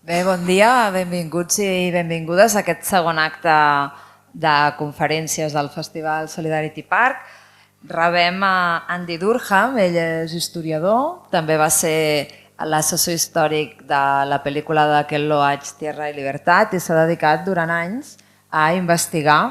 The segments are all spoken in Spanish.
Bé, bon dia, benvinguts i benvingudes a aquest segon acte de conferències del Festival Solidarity Park. Rebem a Andy Durgan, ell és historiador, també va ser l'assessor històric de la pel·lícula de Ken Loach, Tierra y Libertad, i s'ha dedicat durant anys a investigar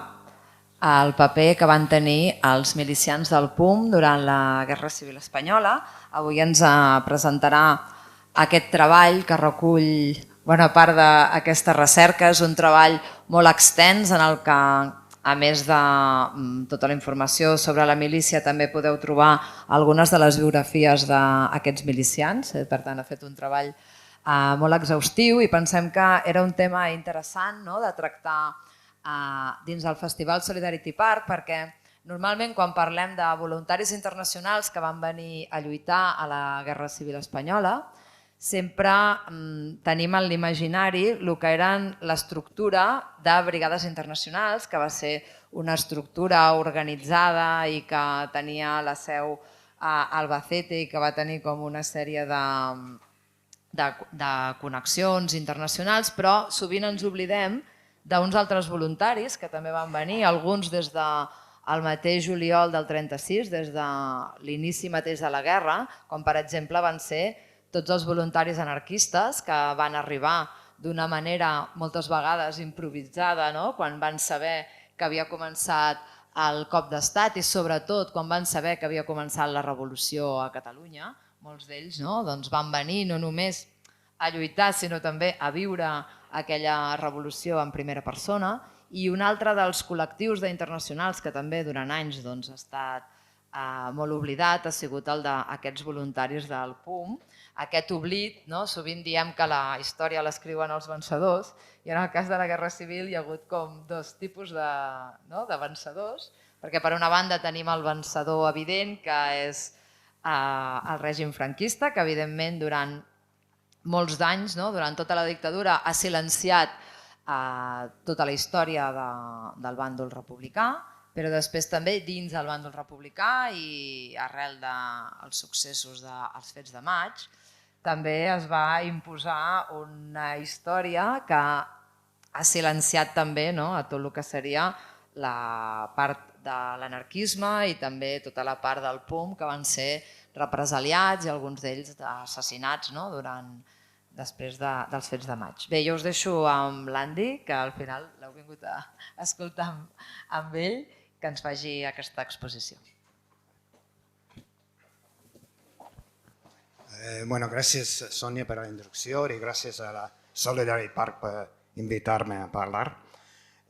el paper que van tenir els milicians del POUM durant la Guerra Civil Espanyola. Avui ens presentarà aquest treball que recull bona part d'aquesta recerca. És un treball molt extens en el que, a més de tota la informació sobre la milícia, també podeu trobar algunes de les biografies d'aquests milicians. Per tant, ha fet un treball molt exhaustiu i pensem que era un tema interessant de tractar dins del Festival Solidarity Park, perquè normalment quan parlem de voluntaris internacionals que van venir a lluitar a la Guerra Civil Espanyola, sempre tenim en l'imaginari el que eren l'estructura de brigades internacionals, que va ser una estructura organitzada i que tenia la seu a Albacete i que va tenir com una sèrie de connexions internacionals, però sovint ens oblidem d'uns altres voluntaris que també van venir, alguns des del mateix juliol del 36, des de l'inici mateix de la guerra, com per exemple van ser tots els voluntaris anarquistes que van arribar d'una manera moltes vegades improvisada, quan van saber que havia començat el cop d'estat i sobretot quan van saber que havia començat la Revolució a Catalunya. Molts d'ells van venir no només a lluitar sinó també a viure aquella revolució en primera persona. I un altre dels col·lectius d'internacionals que també durant anys ha estat molt oblidat ha sigut el d'aquests voluntaris del POUM. Aquest oblit, sovint diem que la història l'escriuen els vencedors, i en el cas de la Guerra Civil hi ha hagut com dos tipus de vencedors, perquè per una banda tenim el vencedor evident, que és el règim franquista, que evidentment durant molts d'anys, durant tota la dictadura, ha silenciat tota la història del bàndol republicà, però després també dins del bàndol republicà i arrel dels successos dels fets de maig, també es va imposar una història que ha silenciat també a tot el que seria la part de l'anarquisme i també tota la part del POUM, que van ser represaliats i alguns d'ells assassinats després dels fets de maig. Bé, jo us deixo amb l'Andy, que al final l'heu vingut a escoltar amb ell, que ens faci aquesta exposició. Bueno, gracias Sonia per la introducció i gràcies a la Solidarity Park per invitar-me a parlar.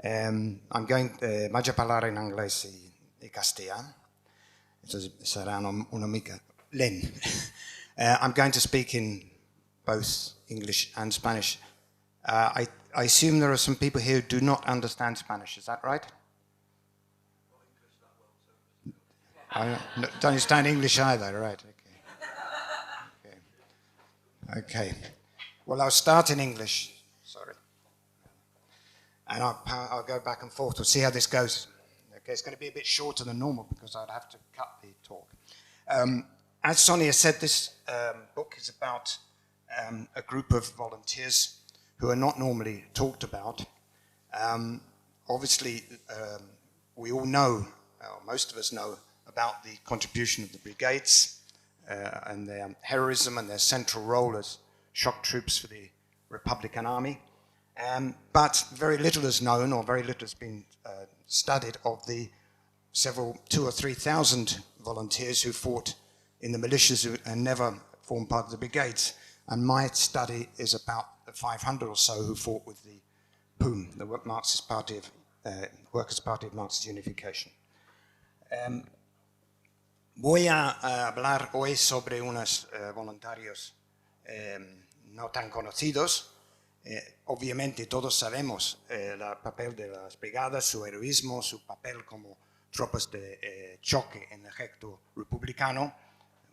Vaig a parlar en anglès i castellà, serà una mica lent. I'm going to speak in both English and Spanish. I assume there are some people here who do not understand Spanish, is that right? I don't understand English either, right? Okay. Well, I'll start in English. Sorry. And I'll go back and forth. We'll see how this goes. Okay, it's going to be a bit shorter than normal because I'd have to cut the talk. As Sonia said, this book is about a group of volunteers who are not normally talked about. Obviously, we all know, or most of us know, about the contribution of the brigades and their heroism and their central role as shock troops for the Republican Army. But very little is known, or very little has been studied, of the 2,000 or 3,000 volunteers who fought in the militias and never formed part of the brigades. And my study is about the 500 or so who fought with the POUM, the Workers' Party of Marxist Unification. Voy a hablar hoy sobre unos voluntarios no tan conocidos. Obviamente todos sabemos el papel de las brigadas, su heroísmo, su papel como tropas de choque en el ejército republicano.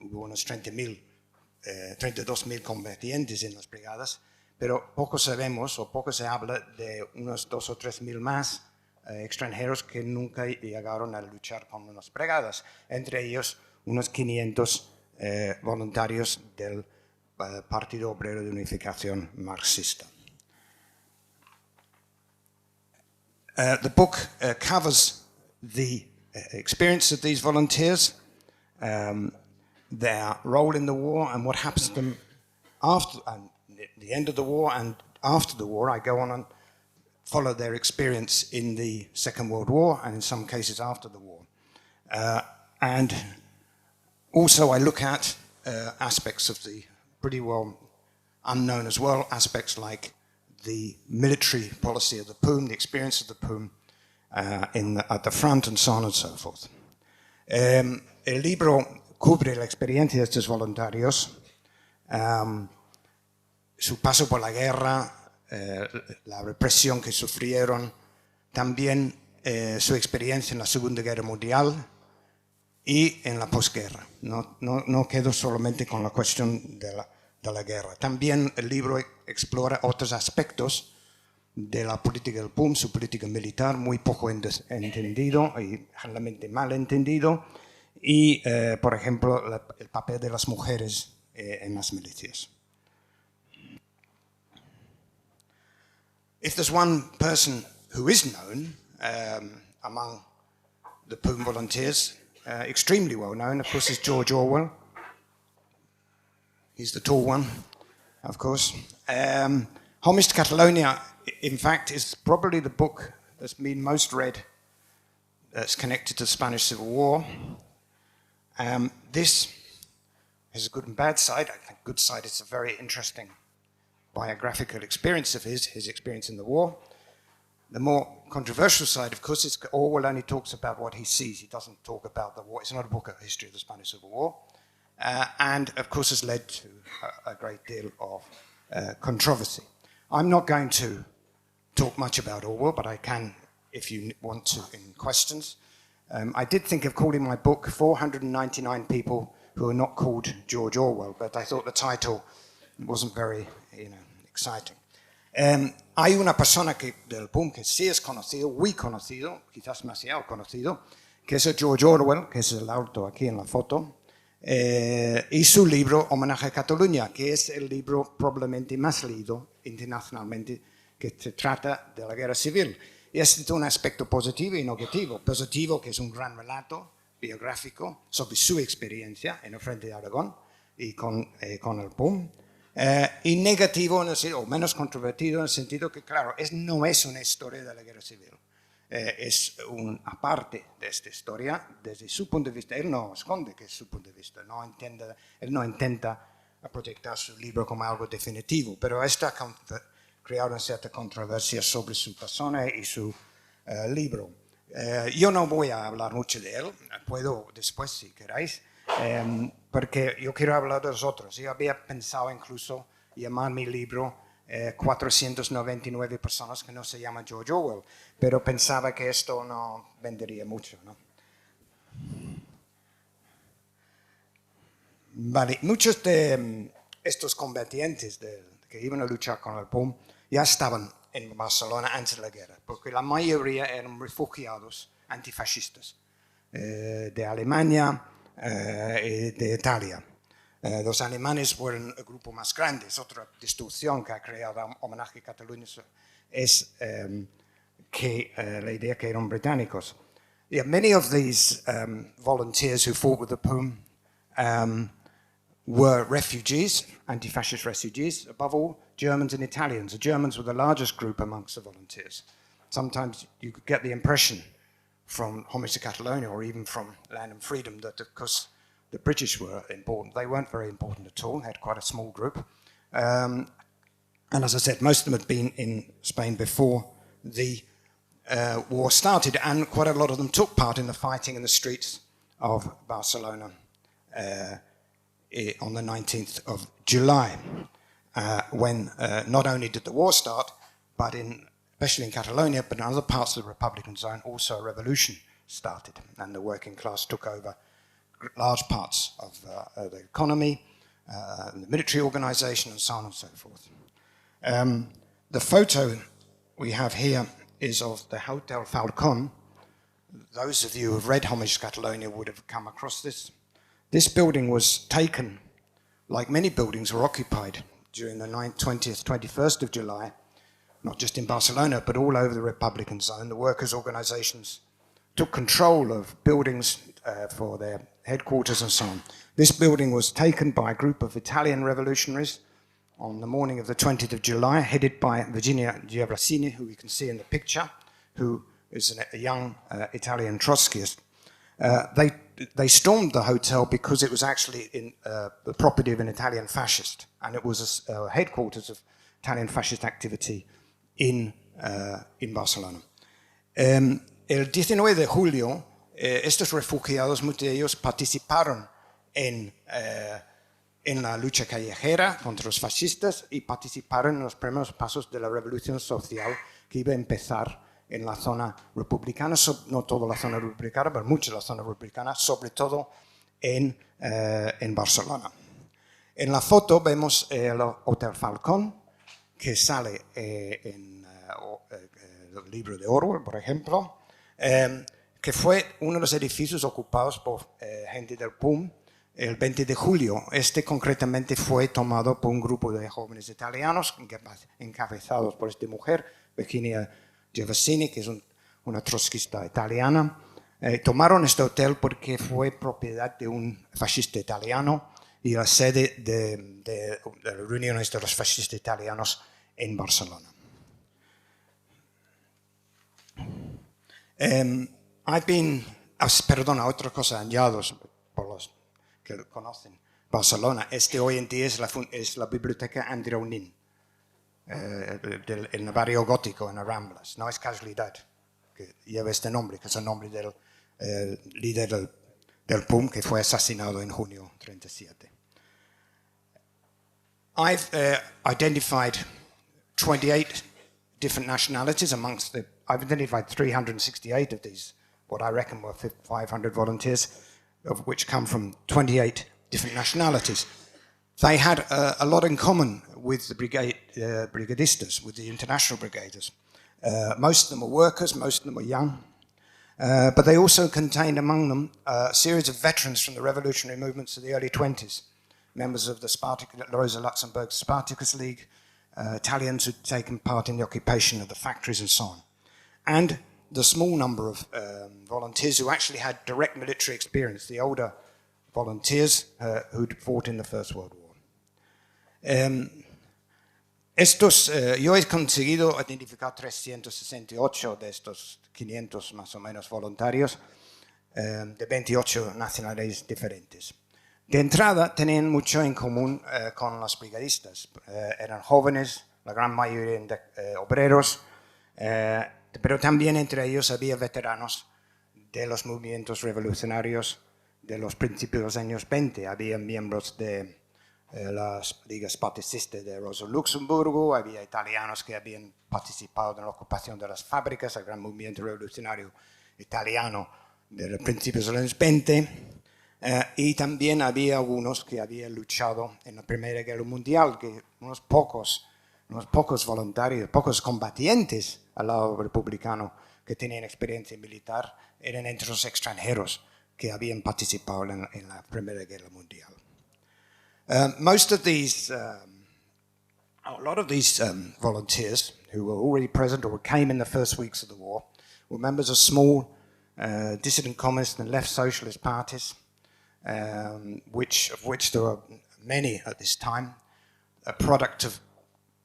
Hubo unos 32.000 combatientes en las brigadas, pero poco sabemos o poco se habla de unos 2.000 o 3.000 más extranjeros que nunca llegaron a luchar con las brigadas, entre ellos unos 500 voluntarios del Partido Obrero de Unificación Marxista. The book covers the experience of these volunteers, their role in the war and what happens to them after the end of the war and after the war. I go on and follow their experience in the Second World War and in some cases after the war. And also I look at aspects of the pretty well unknown as well, aspects like the military policy of the POUM, the experience of the POUM at the front and so on and so forth. El libro cubre la experiencia de estos voluntarios, su paso por la guerra, la represión que sufrieron, también su experiencia en la Segunda Guerra Mundial y en la posguerra. No quedo solamente con la cuestión de la guerra. También el libro explora otros aspectos de la política del POUM, su política militar, muy poco entendido y generalmente mal entendido, y, por ejemplo, el papel de las mujeres en las milicias. If there's one person who is known among the POUM volunteers, extremely well known, of course, is George Orwell. He's the tall one, of course. Homage to Catalonia, in fact, is probably the book that's been most read that's connected to the Spanish Civil War. This has a good and bad side. I think good side is a very interesting biographical experience of his experience in the war. The more controversial side, of course, is Orwell only talks about what he sees. He doesn't talk about the war. It's not a book of history of the Spanish Civil War. And, of course, has led to a great deal of controversy. I'm not going to talk much about Orwell, but I can, if you want to, in questions. I did think of calling my book 499 People Who Are Not Called George Orwell, but I thought the title wasn't very, exciting. Hay una persona del POUM que sí es conocido, muy conocido, quizás demasiado conocido, que es George Orwell, que es el autor aquí en la foto, y su libro Homenaje a Cataluña, que es el libro probablemente más leído internacionalmente, que se trata de la Guerra Civil. Y es un aspecto positivo y negativo. Positivo, que es un gran relato biográfico sobre su experiencia en el frente de Aragón y con el POUM. Y negativo, o menos controvertido, en el sentido que, claro, no es una historia de la Guerra Civil. Es una parte de esta historia desde su punto de vista. Él no esconde que es su punto de vista. Él no intenta proyectar su libro como algo definitivo, pero está creado una cierta controversia sobre su persona y su libro. Yo no voy a hablar mucho de él, puedo después si queréis, porque yo quiero hablar de los otros. Yo había pensado incluso llamar mi libro 499 personas que no se llaman George Orwell, pero pensaba que esto no vendería mucho, ¿no? Vale, muchos de estos combatientes que iban a luchar con el POUM ya estaban en Barcelona antes de la guerra, porque la mayoría eran refugiados antifascistas de Alemania y de Italia. Los alemanes fueron el grupo más grande. Es otra distorsión que ha creado Homenaje a Cataluña, es la idea que eran británicos. Yeah, many of these volunteers who fought with the POUM were refugees, anti-fascist refugees, above all Germans and Italians. The Germans were the largest group amongst the volunteers. Sometimes you could get the impression from Homage to Catalonia or even from Land and Freedom that, of course, the British were important. They weren't very important at all, had quite a small group. And as I said, most of them had been in Spain before the war started, and quite a lot of them took part in the fighting in the streets of Barcelona on the 19th of July, when not only did the war start, but especially in Catalonia, but in other parts of the Republican zone, also a revolution started, and the working class took over large parts of the economy, the military organization, and so on and so forth. The photo we have here is of the Hotel Falcon. Those of you who have read Homage to Catalonia would have come across this. This building was taken, like many buildings were occupied during the 20th, 21st of July, not just in Barcelona, but all over the Republican zone. The workers' organizations took control of buildings for their headquarters and so on. This building was taken by a group of Italian revolutionaries on the morning of the 20th of July, headed by Virginia Giavrassini, who you can see in the picture, who is a young Italian Trotskyist. They stormed the hotel because it was actually in the property of an Italian fascist, and it was a headquarters of Italian fascist activity in Barcelona. El 19 de julio, estos refugiados, muchos de ellos participaron en la lucha callejera contra los fascistas y participaron en los primeros pasos de la revolución social que iba a empezar en la zona republicana, no toda la zona republicana, pero mucha de la zona republicana, sobre todo en Barcelona. En la foto vemos el Hotel Falcón, que sale en el libro de Orwell, por ejemplo, que fue uno de los edificios ocupados por gente del POUM el 20 de julio. Este concretamente fue tomado por un grupo de jóvenes italianos encabezados por esta mujer, Virginia Giavrassini, que es una trotskista italiana. Tomaron este hotel porque fue propiedad de un fascista italiano y la sede de las reuniones de los fascistas italianos en Barcelona. Perdona, otra cosa añado por los que conocen Barcelona. Hoy en día es la biblioteca Andy Durgan, en el barrio gótico, en las Ramblas. No es casualidad que lleva este nombre, que es el nombre del líder del POUM que fue asesinado en junio 37. I've identified 28 different nationalities I've identified 368 of these, what I reckon were 500 volunteers, of which come from 28 different nationalities. They had a lot in common with the brigadistas, with the international brigaders. Most of them were workers, most of them were young, but they also contained among them a series of veterans from the revolutionary movements of the early 20s, members of the Rosa Luxemburg's Spartacus League, Italians who'd taken part in the occupation of the factories and so on. And the small number of volunteers who actually had direct military experience, the older volunteers who'd fought in the First World War. Yo he conseguido identificar 368 de estos 500 más o menos voluntarios de 28 nacionalidades diferentes. De entrada tenían mucho en común con los brigadistas. Eran jóvenes, la gran mayoría obreros, pero también entre ellos había veteranos de los movimientos revolucionarios de los principios de los años 20. Había miembros de las ligas patricistas de Rosa Luxemburgo, había italianos que habían participado en la ocupación de las fábricas, el gran movimiento revolucionario italiano de los principios de los años 20. Y también había algunos que habían luchado en la Primera Guerra Mundial, que unos pocos voluntarios, pocos combatientes al lado republicano que tenían experiencia militar, eran entre los extranjeros que habían participado en la Primera Guerra Mundial. A lot of these volunteers who were already present or came in the first weeks of the war were members of small dissident communist and left socialist parties, of which there were many at this time, a product of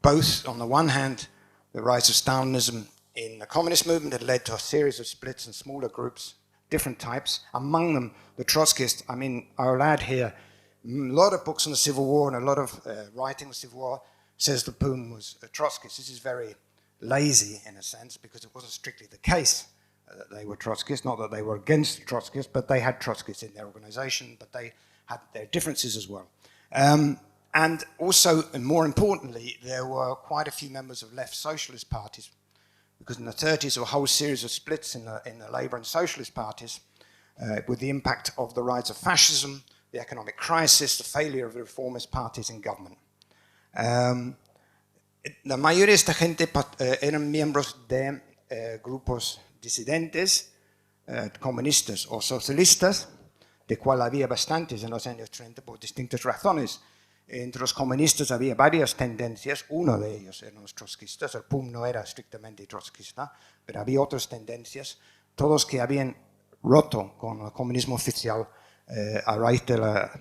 both, on the one hand, the rise of Stalinism in the communist movement had led to a series of splits and smaller groups, different types, among them the Trotskyists. I mean, our lad here, a lot of books on the Civil War and a lot of writing on the Civil War says the POUM was a Trotskyist. This is very lazy in a sense because it wasn't strictly the case that they were Trotskyists, not that they were against Trotskyists, but they had Trotskyists in their organization, but they had their differences as well. And also, and more importantly, there were quite a few members of left socialist parties, because in the 30s there were a whole series of splits in the Labour and Socialist parties, with the impact of the rise of fascism, the economic crisis, the failure of the reformist parties in government. La mayoría de esta gente eran miembros de grupos disidentes, comunistas o socialistas, de cual había bastantes en los años 30 por distintas razones. Entre los comunistas había varias tendencias, uno de ellos eran los trotskistas, el POUM no era estrictamente trotskista, pero había otras tendencias, todos que habían roto con el comunismo oficial a raíz de la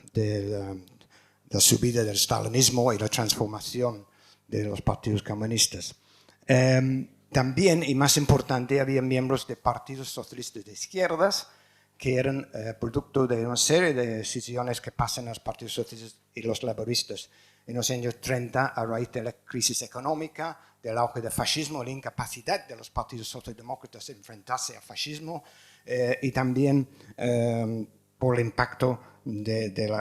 subida del stalinismo y la transformación de los partidos comunistas. También, y más importante, había miembros de partidos socialistas de izquierdas que eran producto de una serie de decisiones que pasan en los partidos socialistas y los laboristas en los años 30 a raíz de la crisis económica, del auge del fascismo, la incapacidad de los partidos socialdemócratas de enfrentarse al fascismo y también por el impacto del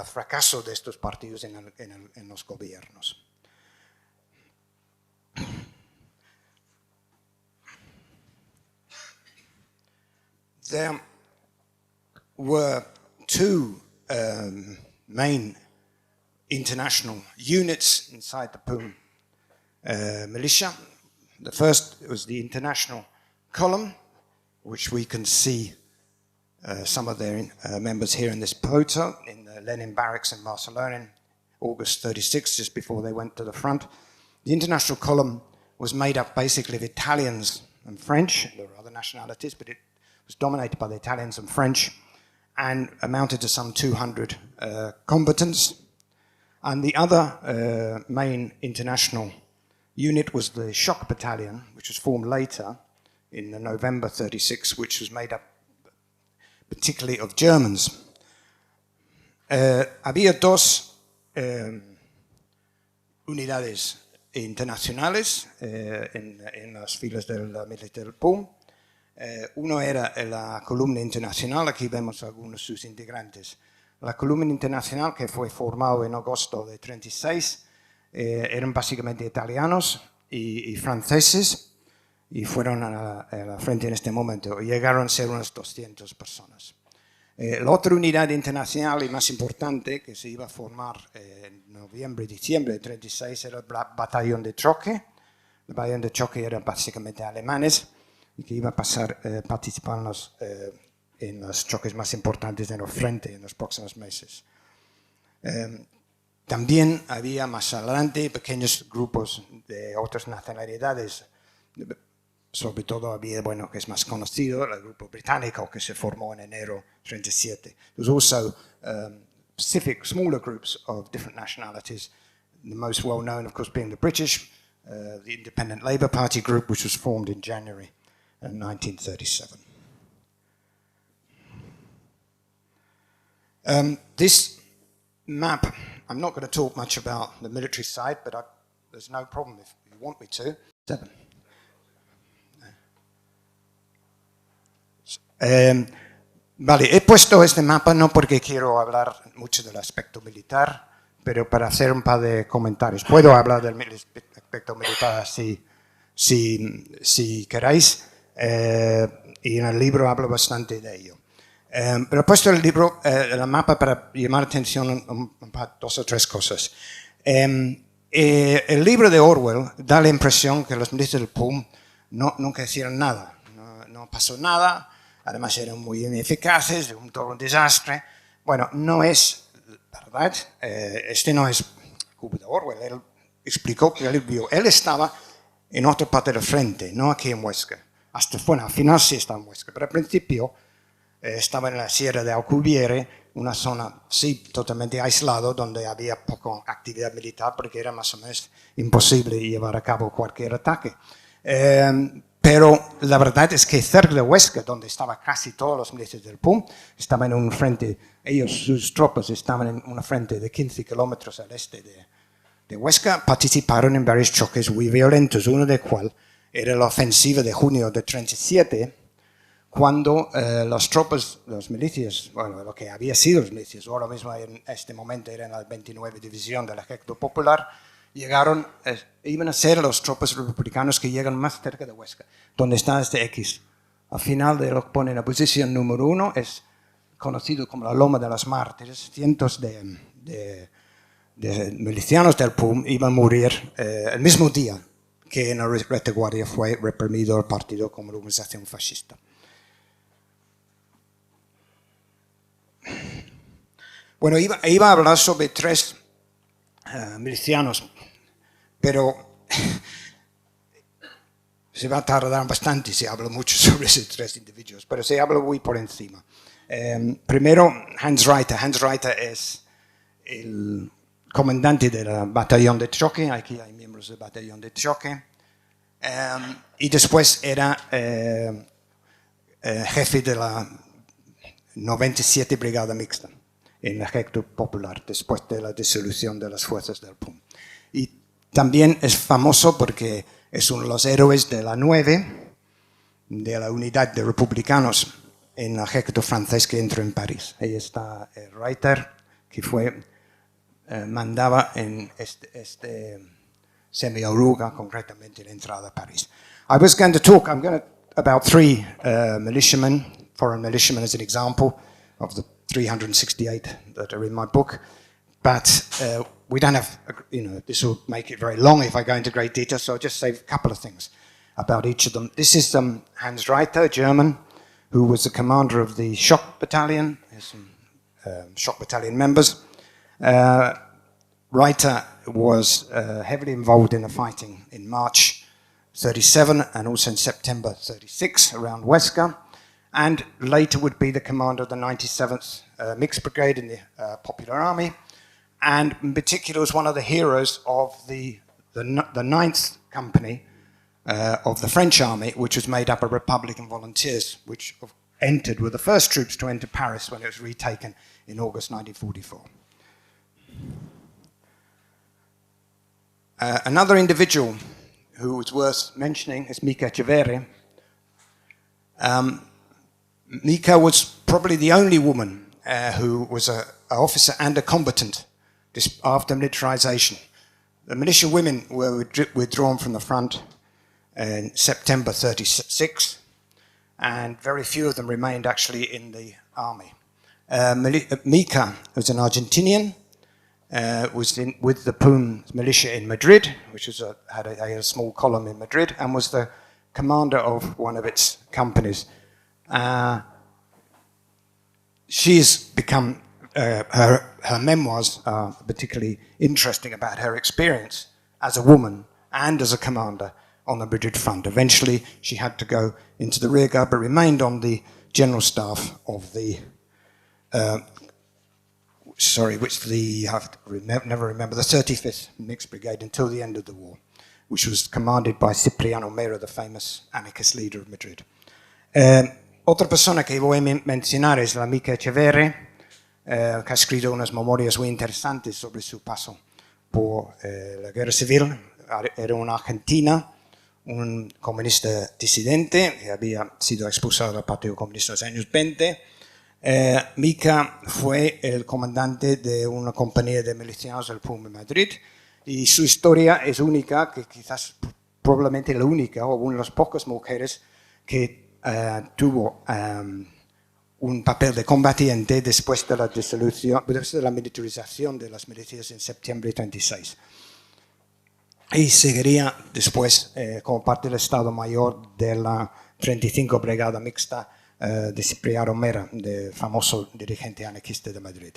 fracaso de estos partidos en los gobiernos. There were two main international units inside the POUM militia. The first was the International column, which we can see some of their members here in this photo in the Lenin barracks in Barcelona in August 36, just before they went to the front. The International column was made up basically of Italians and French. There were other nationalities, but it was dominated by the Italians and French and amounted to some 200 combatants. And the other main international unit was the Shock Battalion, which was formed later in November 36, which was made up particularly of Germans. Había dos unidades internacionales en las filas de la milicia del POUM. Uno era la columna internacional, aquí vemos algunos de sus integrantes. La columna internacional, que fue formada en agosto de 36, eran básicamente italianos y franceses, y fueron a la frente en este momento. Llegaron a ser unas 200 personas. La otra unidad internacional y más importante que se iba a formar en noviembre y diciembre de 36 era el batallón de choque. El batallón de choque eran básicamente alemanes y que iba a participar en los choques más importantes en el frente en los próximos meses. También había más adelante pequeños grupos de otras nacionalidades. Sobre todo había, bueno, que es más conocido, el grupo británico que se formó en enero 37. There's also specific smaller groups of different nationalities, the most well known of course being the British, the Independent Labour Party group, which was formed in January 1937. This map, I'm not going to talk much about the military side, but there's no problem if you want me to. 7. Vale, he puesto este mapa no porque quiero hablar mucho del aspecto militar, pero para hacer un par de comentarios. Puedo hablar del aspecto militar si queréis, y en el libro hablo bastante de ello. Pero he puesto el mapa para llamar atención a dos o tres cosas. El libro de Orwell da la impresión que los militares del POUM nunca hicieron nada, no pasó nada. Además eran muy ineficaces, todo un desastre. Bueno, no es verdad. Este no es Cuba de Orwell. Él explicó que él vio. Él estaba en otra parte del frente, no aquí en Huesca. Al final sí estaba en Huesca, pero al principio estaba en la Sierra de Alcubierre, una zona sí totalmente aislada donde había poca actividad militar porque era más o menos imposible llevar a cabo cualquier ataque. Pero la verdad es que cerca de Huesca, donde estaban casi todos los milicias del POUM, estaban en un frente, sus tropas estaban en un frente de 15 kilómetros al este de Huesca, participaron en varios choques muy violentos, uno de cual era la ofensiva de junio de 37, cuando las tropas, los milicias, bueno, lo que había sido los milicias, ahora mismo en este momento eran la 29 División del Ejército Popular, iban a ser los tropas republicanos que llegan más cerca de Huesca, donde está este X. Al final de lo que pone en la posición número 1 es conocido como la Loma de los Mártires. Cientos de milicianos del POUM iban a morir el mismo día que en la retaguardia fue reprimido el partido como una organización fascista. Bueno, iba a hablar sobre tres milicianos, pero se va a tardar bastante si hablo mucho sobre esos tres individuos, pero si hablo muy por encima. Primero, Hans Reiter. Hans Reiter es el comandante del batallón de choque, aquí hay miembros del batallón de choque, y después era jefe de la 97 Brigada Mixta en el Ejército Popular, después de la disolución de las fuerzas del POUM. Y también es famoso porque es uno de los héroes de la 9, de la unidad de republicanos en el ejército francés que entró en París. Ahí está Reiter, que mandaba en este semi-oruga, concretamente, la entrada a París. I'm going to talk about three militiamen, foreign militiamen as an example of the 368 that are in my book. But we don't have, this will make it very long if I go into great detail, so I'll just say a couple of things about each of them. This is Hans Reiter, German, who was the commander of the shock battalion. There's some shock battalion members. Reiter was heavily involved in the fighting in March 37 and also in September 36 around Huesca, and later would be the commander of the 97th Mixed Brigade in the Popular Army, and in particular was one of the heroes of the 9th Company of the French Army, which was made up of Republican volunteers, which entered, were the first troops to enter Paris when it was retaken in August 1944. Another individual who is worth mentioning is Mica Echeverri. Mica was probably the only woman who was an officer and a combatant after militarization. The militia women were withdrawn from the front in September 36, and very few of them remained actually in the army. Mica was an Argentinian, was with the POUM militia in Madrid, which was had a small column in Madrid, and was the commander of one of its companies. She's become, her memoirs are particularly interesting about her experience as a woman and as a commander on the Madrid front. Eventually, she had to go into the rearguard, but remained on the general staff of the, I never remember, the 35th Mixed Brigade until the end of the war, which was commanded by Cipriano Mera, the famous anarchist leader of Madrid. Otra persona que voy a mencionar es la Mica Echeverri, que ha escrito unas memorias muy interesantes sobre su paso por la Guerra Civil. Era una argentina, un comunista disidente que había sido expulsado del Partido Comunista en los años 20. Mica fue el comandante de una compañía de milicianos del POUM en Madrid, y su historia es única, que quizás probablemente la única o una de las pocas mujeres que tuvo un papel de combatiente después de la disolución, después de la militarización de las milicias en septiembre de 36. Y seguiría después como parte del Estado Mayor de la 35 Brigada Mixta de Cipriano Mera, del famoso dirigente anarquista de Madrid.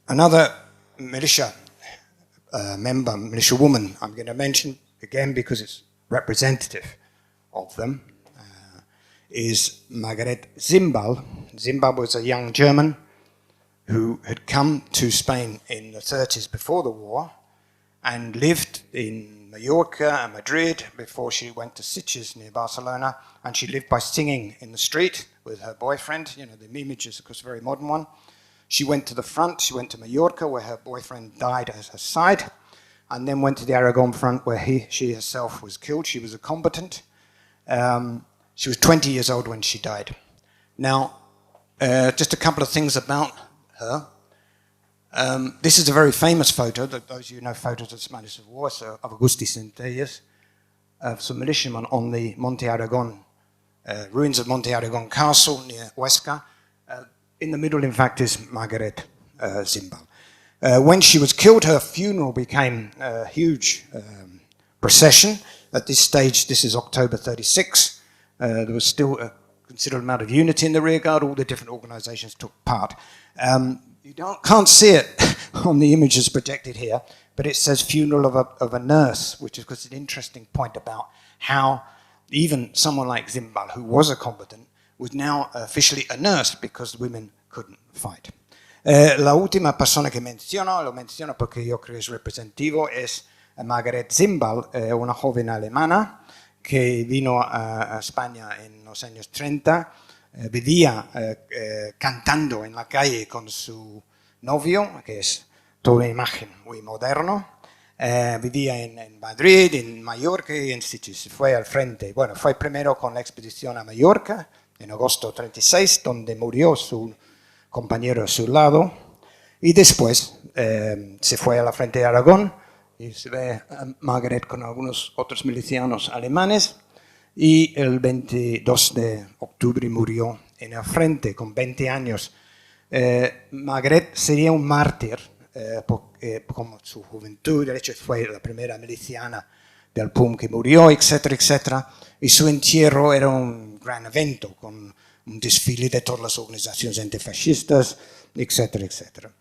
Another militia member, militia woman, I'm going to mention again because it's representative of them, is Margaret Zimbal. Zimbal was a young German who had come to Spain in the 30s before the war and lived in Mallorca and Madrid before she went to Sitges near Barcelona, and she lived by singing in the street with her boyfriend. You know, the image is of course a very modern one. She went to the front, she went to Mallorca where her boyfriend died at her side, and then went to the Aragon front where she herself was killed. She was a combatant. She was 20 years old when she died. Now, just a couple of things about her. This is a very famous photo, those of you who know photos of Spanish Civil War, so of Agustí Centelles, of some militiamen on the Monte Aragon, ruins of Monte Aragon Castle near Huesca. In the middle, in fact, is Margaret Zimbal. When she was killed, her funeral became a huge procession. At this stage, this is October 36, there was still considerable amount of unity in the rearguard. All the different organizations took part. You can't see it on the images projected here, but it says funeral of a nurse, which is an interesting point about how even someone like Zimbal, who was a combatant, was now officially a nurse because women couldn't fight. La última persona que lo menciono porque yo creo que es representativo, es Margaret Zimbal, una joven alemana que vino a España en los años 30, vivía cantando en la calle con su novio, que es toda una imagen muy moderna. Vivía en Madrid, en Mallorca y en sitios. Fue al frente. Bueno, fue primero con la expedición a Mallorca en agosto 36, donde murió su compañero a su lado. Y después se fue a la frente de Aragón y se ve a Margaret con algunos otros milicianos alemanes. Y el 22 de octubre murió en el frente con 20 años. Margaret sería un mártir. Como su juventud, de hecho fue la primera miliciana del POUM que murió, etcétera, etcétera, y su entierro era un gran evento con un desfile de todas las organizaciones antifascistas, etcétera, etcétera.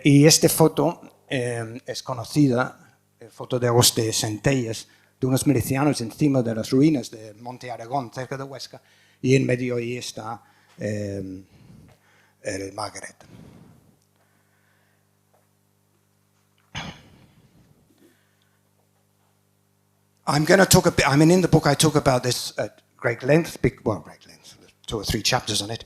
Y esta foto es conocida, foto de Agustín de Centellas, de unos milicianos encima de las ruinas de Monte Aragón, cerca de Huesca, y en medio ahí está el Margaret. I'm going to talk a bit, in the book I talk about this at great length, 2 or 3 chapters on it,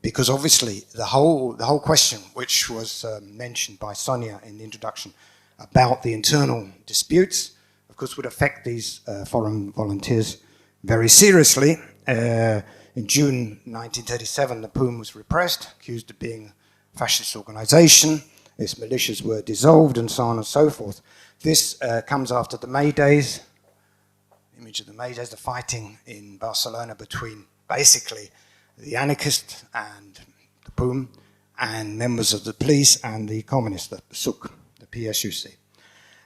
because obviously the whole question, which was mentioned by Sonia in the introduction, about the internal disputes, of course would affect these foreign volunteers very seriously. In June 1937, the POUM was repressed, accused of being a fascist organization. Its militias were dissolved and so on and so forth. This comes after the May Days. Image of the May Days, the fighting in Barcelona between basically the anarchists and the POUM and members of the police and the communists, the PSUC, the PSUC.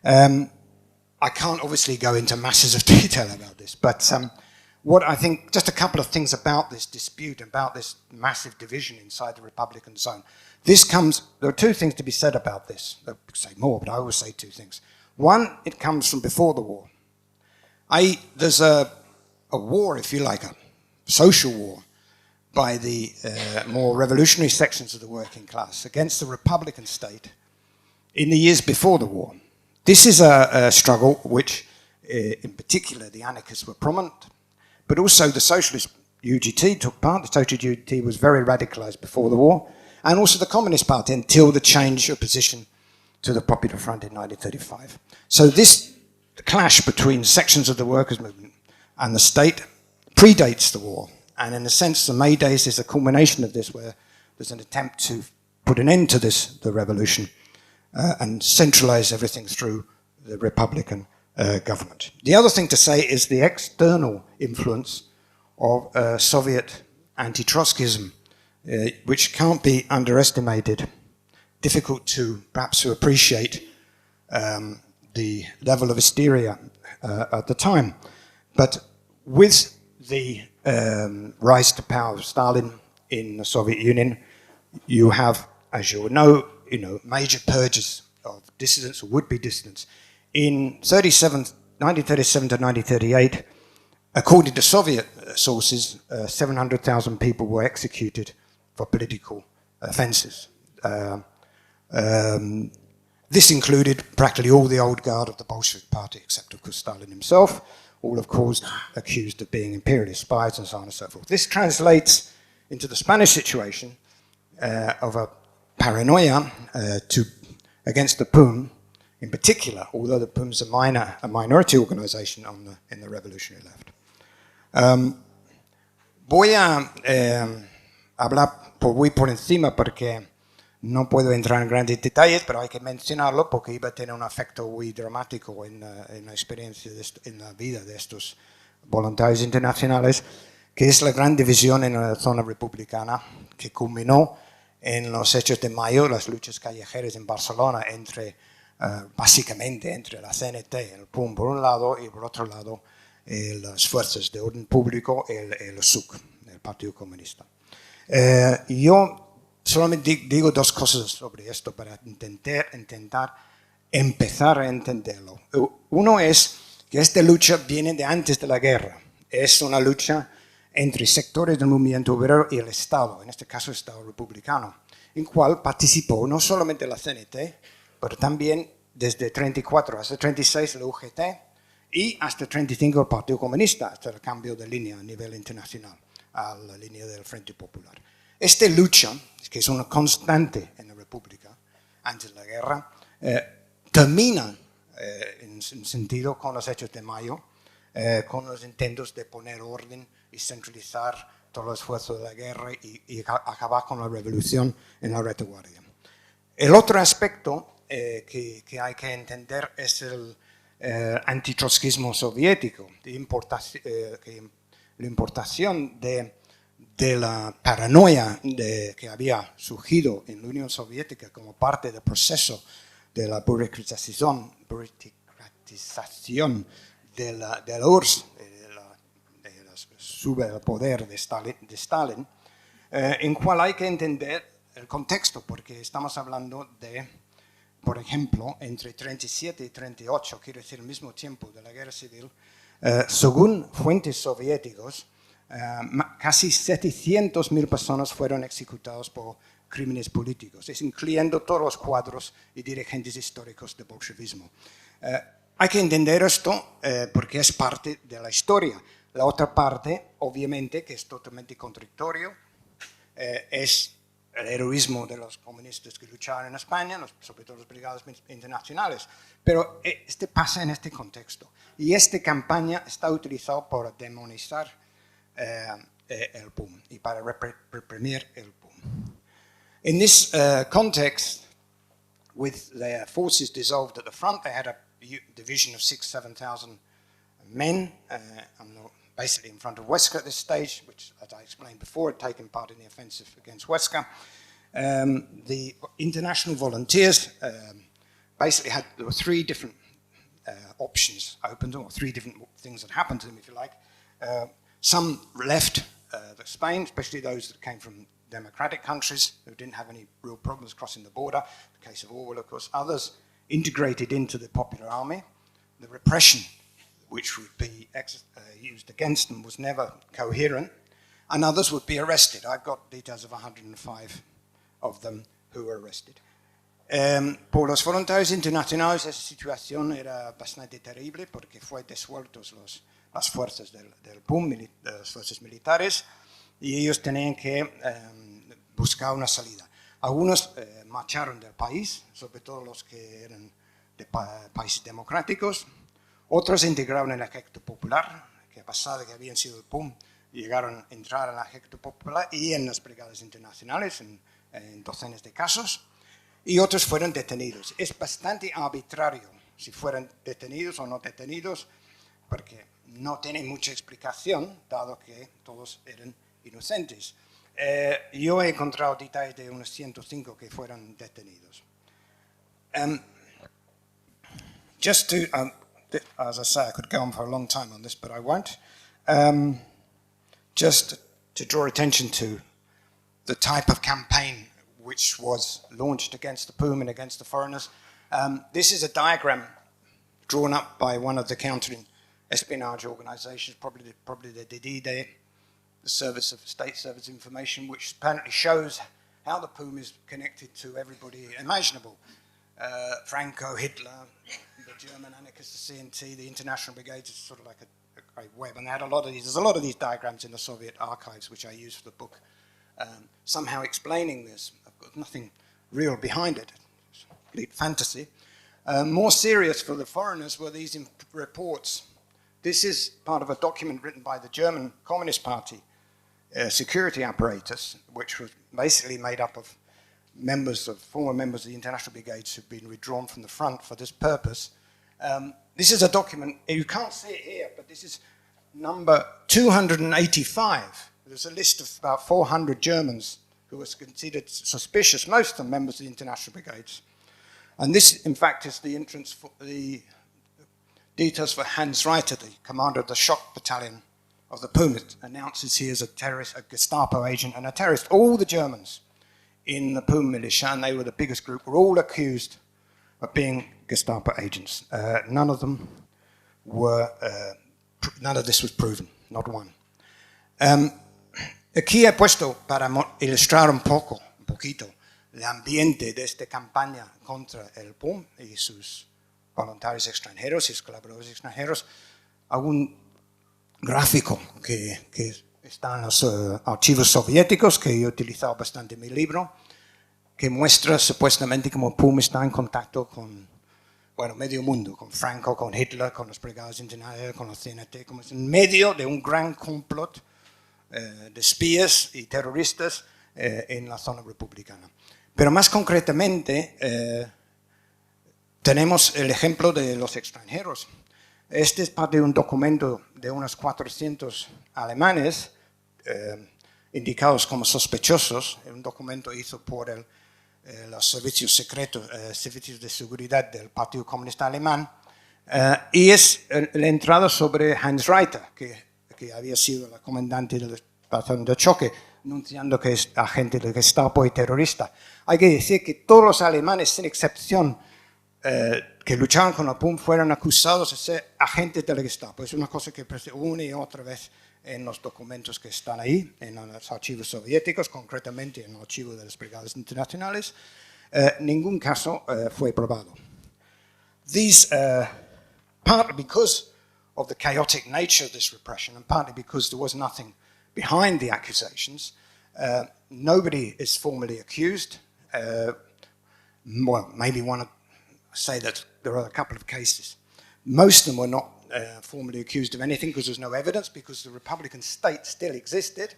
I can't obviously go into masses of detail about this, but what I think, just a couple of things about this dispute, about this massive division inside the Republican zone. There are 2 things to be said about this. I could say more, but I always say 2 things. One, it comes from before the war. There's a war, if you like, a social war by the more revolutionary sections of the working class against the Republican state in the years before the war. This is a struggle which, in particular, the anarchists were prominent, but also the socialist UGT took part. The socialist UGT was very radicalized before the war, and also the Communist Party until the change of position to the Popular Front in 1935. So this clash between sections of the workers' movement and the state predates the war. And in a sense, the May Days is a culmination of this, where there's an attempt to put an end to the revolution and centralize everything through the Republican government. The other thing to say is the external influence of Soviet anti-Trotskyism, which can't be underestimated. Difficult perhaps to appreciate the level of hysteria at the time. But with the rise to power of Stalin in the Soviet Union, you have, as you know, major purges of dissidents or would-be dissidents. In 1937 to 1938, according to Soviet sources, 700,000 people were executed for political offences. This included practically all the old guard of the Bolshevik Party, except of course Stalin himself, all of course accused of being imperialist spies and so on and so forth. This translates into the Spanish situation of a paranoia against the POUM in particular, although the POUM is a minority organization in the revolutionary left. Voy a hablar muy por encima porque no puedo entrar en grandes detalles, pero hay que mencionarlo porque iba a tener un efecto muy dramático en la experiencia, en la vida de estos voluntarios internacionales, que es la gran división en la zona republicana que culminó en los hechos de mayo, las luchas callejeras en Barcelona básicamente entre la CNT, el POUM por un lado y por otro lado las fuerzas de orden público, el SUC, el Partido Comunista. Yo solamente digo dos cosas sobre esto para intentar empezar a entenderlo. Uno es que esta lucha viene de antes de la guerra. Es una lucha entre sectores del movimiento obrero y el Estado, en este caso el Estado republicano, en cual participó no solamente la CNT, pero también desde 34 hasta 36 la UGT y hasta 35 el Partido Comunista, hasta el cambio de línea a nivel internacional, a la línea del Frente Popular. Esta lucha, que es una constante en la República antes de la guerra, termina en sentido con los hechos de mayo, con los intentos de poner orden y centralizar todo el esfuerzo de la guerra y acabar con la revolución en la retaguardia. El otro aspecto que hay que entender es el antitrotskismo soviético, la importación de la paranoia que había surgido en la Unión Soviética como parte del proceso de la burocratización de la URSS, de la sube al poder de Stalin, en cual hay que entender el contexto, porque estamos hablando de, por ejemplo, entre 37 y 38, quiero decir, al mismo tiempo de la Guerra Civil, según fuentes soviéticos, casi 700.000 personas fueron ejecutadas por crímenes políticos, incluyendo todos los cuadros y dirigentes históricos del bolchevismo. Hay que entender esto porque es parte de la historia. La otra parte, obviamente, que es totalmente contradictorio, es el heroísmo de los comunistas que lucharon en España, sobre todo las brigadas internacionales. Pero pasa en este contexto. Y esta campaña está utilizada para demonizar el POUM y para reprimir el POUM. In this context, with their forces dissolved at the front, they had a division of 6,000–7,000 men, basically in front of Huesca at this stage, which, as I explained before, had taken part in the offensive against Huesca. The International Volunteers basically there were three different options open to them, or three different things that happened to them, if you like. Some left Spain, especially those that came from democratic countries who didn't have any real problems crossing the border, the case of Orwell, of course. Others integrated into the Popular Army. The repression which would be used against them was never coherent, and others would be arrested. I've got details of 105 of them who were arrested. Por los voluntarios internacionales esa situación era bastante terrible porque fue disueltos las fuerzas del POUM, las fuerzas militares, y ellos tenían que buscar una salida. Algunos marcharon del país, sobre todo los que eran de países democráticos. Otros integraron el ejército popular, que a pesar de que habían sido el POUM, llegaron a entrar en el ejército popular y en las brigadas internacionales, en docenas de casos. Y otros fueron detenidos. Es bastante arbitrario si fueron detenidos o no detenidos, porque no tiene mucha explicación, dado que todos eran inocentes. Yo he encontrado detalles de unos 105 que fueron detenidos. Just to, as I say, I could go on for a long time on this, but I won't. Just to draw attention to the type of campaign which was launched against the POUM and against the foreigners. This is a diagram drawn up by one of the counter-espionage organizations, probably the DD, the Service of State Service Information, which apparently shows how the POUM is connected to everybody imaginable. Franco, Hitler, the German anarchists, the CNT, the International Brigades, it's sort of like a great web. And they had there's a lot of these diagrams in the Soviet archives, which I used for the book, somehow explaining this. I've got nothing real behind it. It's complete fantasy. More serious for the foreigners were these reports. This is part of a document written by the German Communist Party security apparatus, which was basically made up of former members of the International Brigades who've been withdrawn from the front for this purpose. This is a document, you can't see it here, but this is number 285. There's a list of about 400 Germans who were considered suspicious, most of them members of the International Brigades. And this, in fact, is the entrance for the details for Hans Reiter, the commander of the shock battalion of the POUM announces he is a terrorist, a Gestapo agent and a terrorist. All the Germans in the POUM militia, and they were the biggest group, were all accused of being Gestapo agents. None of this was proven, not one. Aquí he puesto para ilustrar un poquito, el ambiente de esta campaña contra el POUM y sus voluntarios extranjeros y sus colaboradores extranjeros, algún gráfico que está en los archivos soviéticos, que he utilizado bastante en mi libro, que muestra supuestamente cómo POUM está en contacto con, bueno, medio mundo, con Franco, con Hitler, con los brigadas internacionales, con los CNT, como es en medio de un gran complot de espías y terroristas en la zona republicana. Pero más concretamente, tenemos el ejemplo de los extranjeros. Este es parte de un documento de unos 400 alemanes indicados como sospechosos, un documento hecho por los servicios secretos, servicios de seguridad del Partido Comunista Alemán, y es la entrada sobre Hans Reiter, que había sido la comandante del batallón de choque, anunciando que es agente del Gestapo y terrorista. Hay que decir que todos los alemanes, sin excepción, que luchaban con la POUM fueron acusados de ser agentes del Gestapo. Es una cosa que aparece una y otra vez en los documentos que están ahí, en los archivos soviéticos, concretamente en el archivo de las brigadas internacionales. Ningún caso fue probado. These, partly because of the chaotic nature of this repression, and partly because there was nothing behind the accusations, nobody is formally accused. Well, maybe one of say that there are a couple of cases. Most of them were not formally accused of anything because there's no evidence, because the Republican state still existed,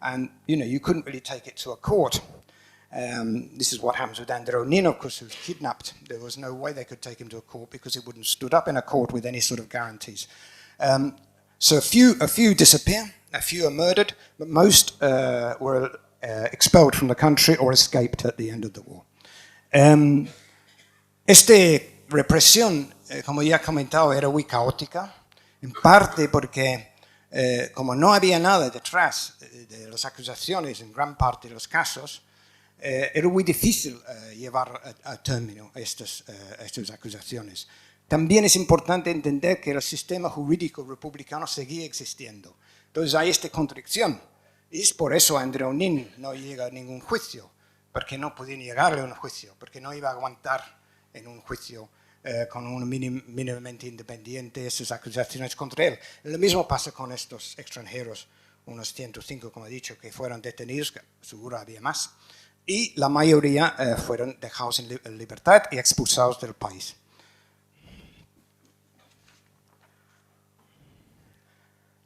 and you couldn't really take it to a court. This is what happens with Andy Durgan, of course, who was kidnapped. There was no way they could take him to a court because he wouldn't have stood up in a court with any sort of guarantees. So a few disappear, a few are murdered, but most were expelled from the country or escaped at the end of the war. Esta represión, como ya he comentado, era muy caótica, en parte porque como no había nada detrás de las acusaciones en gran parte de los casos, era muy difícil llevar a término estas acusaciones. También es importante entender que el sistema jurídico republicano seguía existiendo. Entonces hay esta contradicción. Y es por eso Andy Durgan no llega a ningún juicio, porque no podía llegarle a un juicio, porque no iba a aguantar en un juicio con un mínimamente independiente esas acusaciones contra él. Lo mismo pasa con estos extranjeros, unos 105, como he dicho, que fueron detenidos, que seguro había más, y la mayoría fueron dejados en libertad y expulsados del país.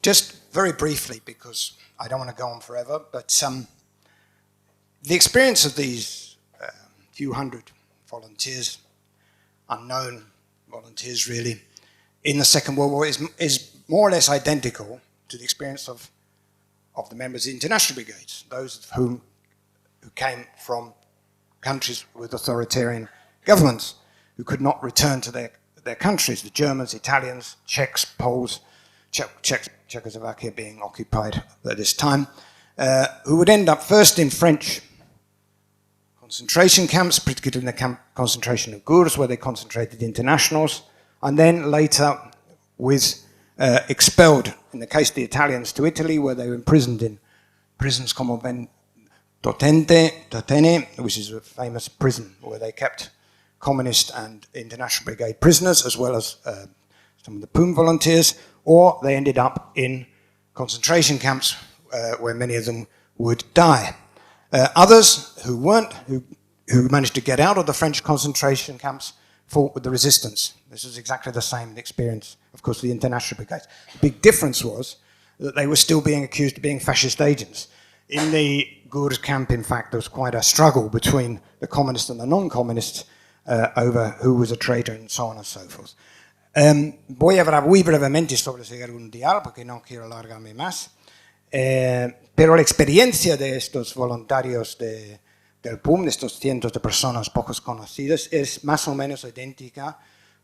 Just very briefly, because I don't want to go on forever, but the experience of these few hundred volunteers, unknown volunteers really, in the Second World War is more or less identical to the experience of the members of the International Brigades, those of whom who came from countries with authoritarian governments, who could not return to their countries, the Germans, Italians, Czechs, Poles, Czechoslovakia being occupied at this time, who would end up first in French concentration camps, particularly in the concentration of Gurs, where they concentrated the internationals, and then later expelled, in the case of the Italians, to Italy, where they were imprisoned in prisons como Totene, which is a famous prison where they kept communist and international brigade prisoners, as well as some of the POUM volunteers, or they ended up in concentration camps where many of them would die. Others who managed to get out of the French concentration camps fought with the resistance. This was exactly the same experience, of course, the international brigades. The big difference was that they were still being accused of being fascist agents. In the Gurs camp, in fact, there was quite a struggle between the communists and the non-communists over who was a traitor and so on and so forth. Voy a hablar muy brevemente sobre la Guerra Mundial porque no quiero alargarme más, pero la experiencia de estos voluntarios del POUM, de estos cientos de personas pocos conocidas, es más o menos idéntica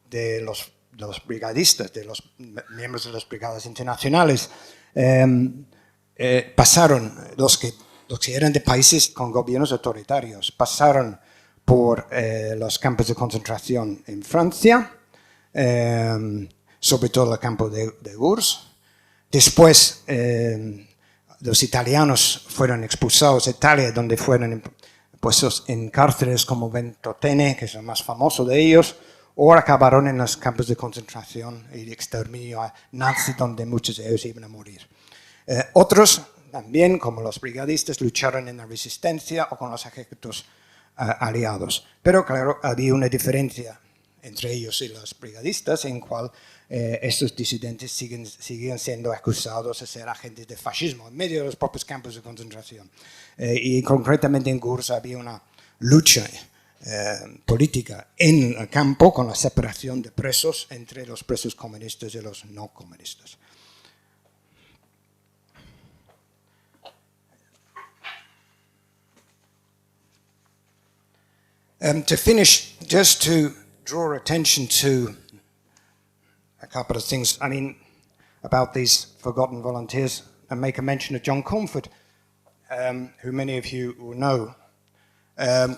de los los brigadistas, de los miembros de las brigadas internacionales, pasaron, los que eran de países con gobiernos autoritarios, pasaron por los campos de concentración en Francia, sobre todo el campo de Gurs. Después los italianos fueron expulsados de Italia, donde fueron puestos en cárceles como Ventotene, que es el más famoso de ellos, o acabaron en los campos de concentración y de exterminio nazi, donde muchos de ellos iban a morir. Otros también, como los brigadistas, lucharon en la resistencia o con los ejércitos aliados. Pero claro, había una diferencia entre ellos y los brigadistas, en cual estos disidentes siguen siendo acusados de ser agentes de fascismo en medio de los propios campos de concentración. Y concretamente en Gurs había una lucha política en el campo con la separación de presos entre los presos comunistas y los no comunistas. To finish, just to draw attention to a couple of things, about these forgotten volunteers, and make a mention of John Cornford, who many of you will know.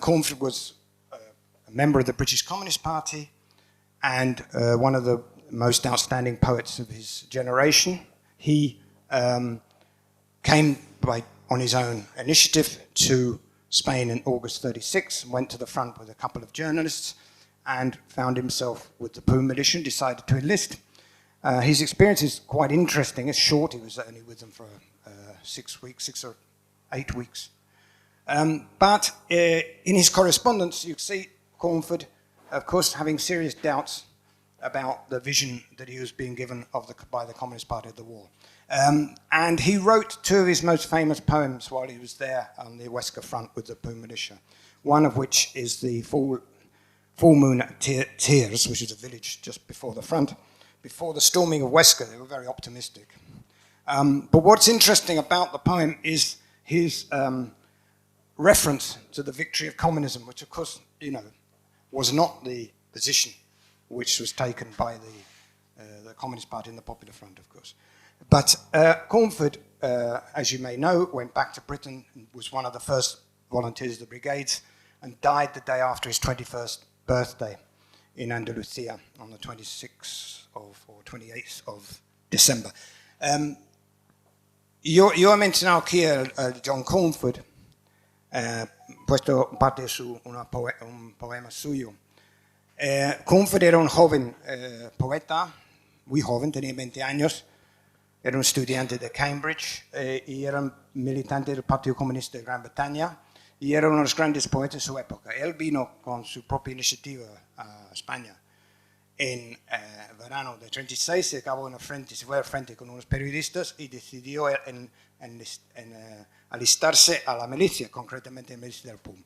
Cornford was a member of the British Communist Party and one of the most outstanding poets of his generation. He came on his own initiative to Spain in August 1936, went to the front with a couple of journalists and found himself with the POUM militia, decided to enlist. His experience is quite interesting. It's short. He was only with them for 6 or 8 weeks. But in his correspondence, you see Cornford, of course, having serious doubts about the vision that he was being given by the Communist Party of the war. And he wrote 2 of his most famous poems while he was there on the Huesca front with the POUM militia, one of which is the Full Moon at Tierras, which is a village just before the front. Before the storming of Huesca, they were very optimistic. But what's interesting about the poem is his reference to the victory of communism, which of course, was not the position which was taken by the Communist Party and the Popular Front, of course. But Cornford, as you may know, went back to Britain, was one of the first volunteers of the brigades, and died the day after his 21st birthday in Andalusia on the 26th or 28th of December. Yo he mencionado aquí a John Cornford, puesto parte de un poema suyo. Cornford era un joven poeta, muy joven, tenía 20 años, era un estudiante de Cambridge y era un militante del Partido Comunista de Gran Bretaña y era uno de los grandes poetas de su época. Él vino con su propia iniciativa a España en verano de 36, se fue al frente con unos periodistas y decidió alistarse a la milicia, concretamente en la milicia del POUM.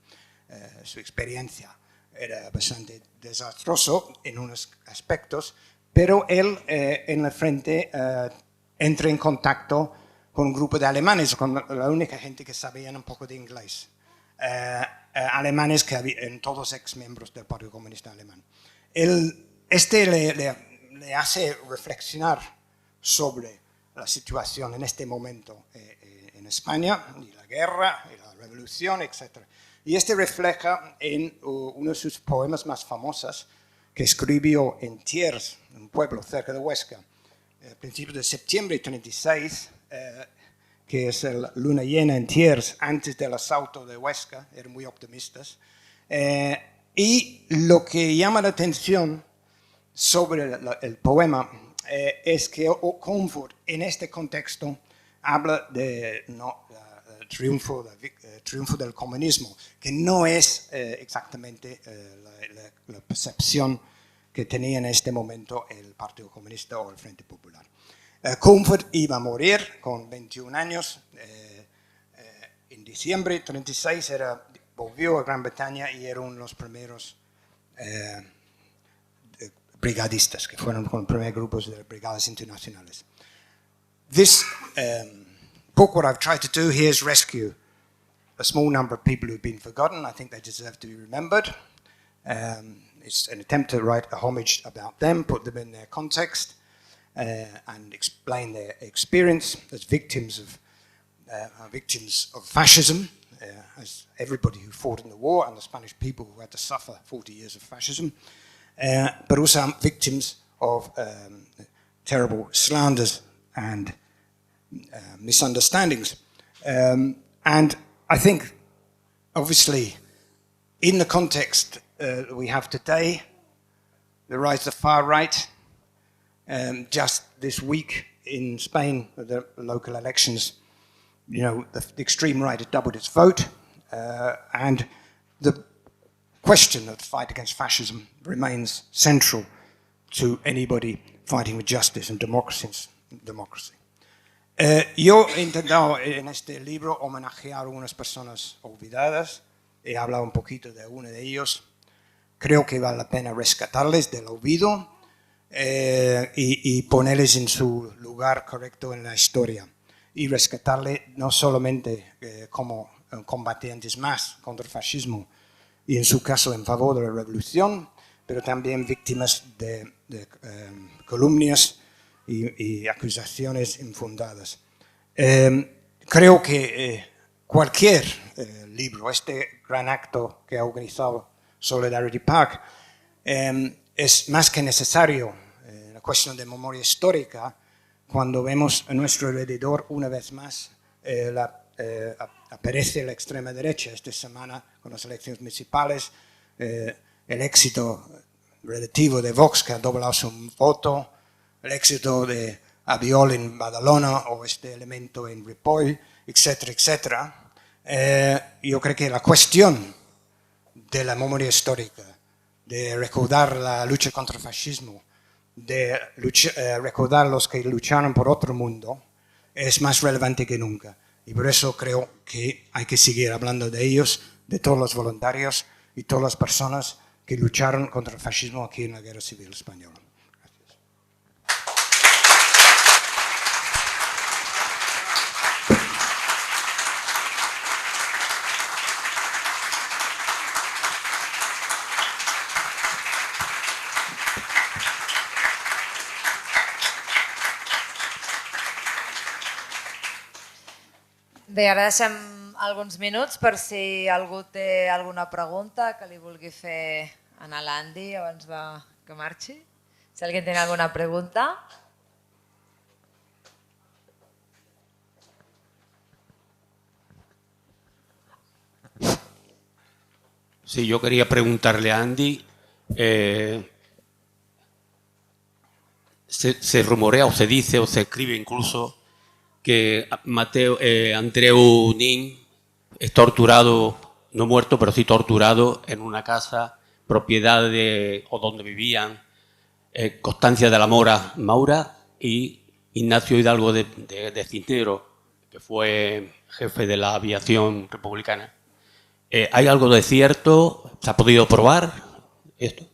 Su experiencia era bastante desastroso en unos aspectos, pero él en el frente entra en contacto con un grupo de alemanes, con la única gente que sabían un poco de inglés. Alemanes que eran todos ex-miembros del Partido Comunista Alemán. Le hace reflexionar sobre la situación en este momento en España, y la guerra, y la revolución, etc. Y refleja en uno de sus poemas más famosos que escribió en Tiers, un pueblo cerca de Huesca, a principios de septiembre de 36, que es la luna llena en Tiers, antes del asalto de Huesca, eran muy optimistas. Y lo que llama la atención sobre el poema es que Cornford en este contexto habla de triunfo del comunismo, que no es exactamente la percepción que tenía en este momento el Partido Comunista o el Frente Popular. Cornford iba a morir con 21 años, en diciembre de 36 volvió a Gran Bretaña y era uno de los primeros brigadistas, que fueron con el primer grupo de brigadas internacionales. This book, what I've tried to do here is rescue a small number of people who've been forgotten. I think they deserve to be remembered. it's an attempt to write a homage about them, put them in their context, and explain their experience as victims of fascism, as everybody who fought in the war and the Spanish people who had to suffer 40 years of fascism, but also victims of terrible slanders and misunderstandings. And I think, obviously, in the context we have today, the rise of the far right, just this week in Spain, the local elections, the extreme right had doubled its vote, and the question of the fight against fascism remains central to anybody fighting with justice and democracy. Yo he intentado en este libro homenajear a algunas personas olvidadas. He hablado un poquito de uno de ellos. Creo que vale la pena rescatarles del olvido y ponerles en su lugar correcto en la historia. Y rescatarles no solamente como combatientes más contra el fascismo y en su caso en favor de la revolución, pero también víctimas de calumnias y acusaciones infundadas. Creo que cualquier libro, este gran acto que ha organizado Solidarity Park, es más que necesario. La cuestión de memoria histórica, cuando vemos a nuestro alrededor una vez más aparece la extrema derecha esta semana con las elecciones municipales, el éxito relativo de Vox, que ha doblado su voto, el éxito de Abiol en Badalona o este elemento en Ripoll, etcétera, etcétera. Yo creo que la cuestión de la memoria histórica, de recordar la lucha contra el fascismo, de recordar los que lucharon por otro mundo, es más relevante que nunca. Y por eso creo que hay que seguir hablando de ellos, de todos los voluntarios y todas las personas que lucharon contra el fascismo aquí en la Guerra Civil Española. Gracias. Bé, ara deixem alguns minuts per si algú té alguna pregunta que li vulgui fer a l'Andy abans que marxi. Si algú té alguna pregunta. Sí, yo quería preguntarle a Andy, se rumorea o se dice o se escribe incluso que Andreu Nin es torturado, no muerto, pero sí torturado en una casa, propiedad o donde vivían Constancia de la Mora Maura y Ignacio Hidalgo de Cisneros, que fue jefe de la aviación republicana. ¿Hay algo de cierto? ¿Se ha podido probar esto?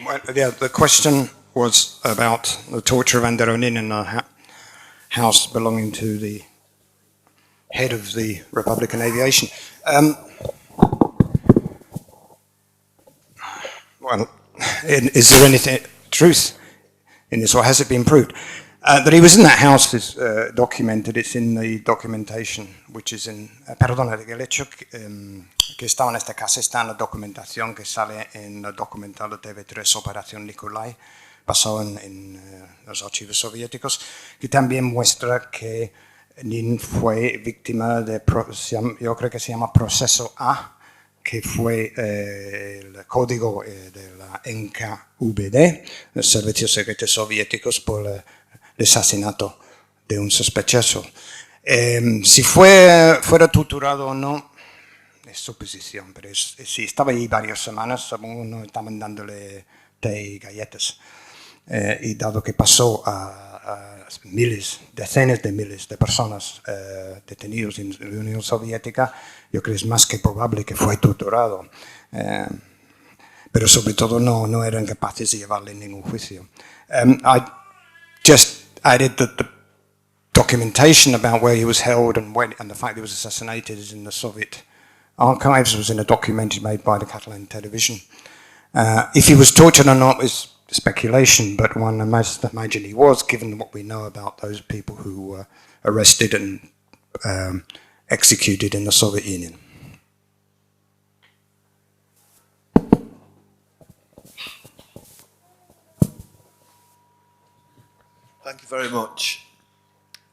Well, yeah, the question was about the torture of Andreu Nin in a house belonging to the head of the Republican Aviation. Well, is there anything truth in this, or has it been proved? That he was in that house is documented. It's in the documentation, which is in... Perdona, el hecho que estaba en esta casa está en la documentación que sale en el documental de TV3 Operación Nikolai, basado en los archivos soviéticos, que también muestra que Nin fue víctima de, yo creo que se llama Proceso A, que fue el código de la NKVD, los servicios secretos soviéticos, por el asesinato de un sospechoso. Si fuera torturado o no, es suposición, pero si estaba ahí varias semanas, no estaban dándole té y galletas. Y dado que pasó a miles, decenas de miles de personas detenidos en la Unión Soviética, yo creo que es más que probable que fue torturado. Pero sobre todo no eran capaces de llevarle ningún juicio. I just added that documentation about where he was held and the fact he was assassinated is in the Soviet archives. It was in a documentary made by the Catalan television. If he was tortured or not is speculation, but one must imagine he was, given what we know about those people who were arrested and executed in the Soviet Union. Thank you very much.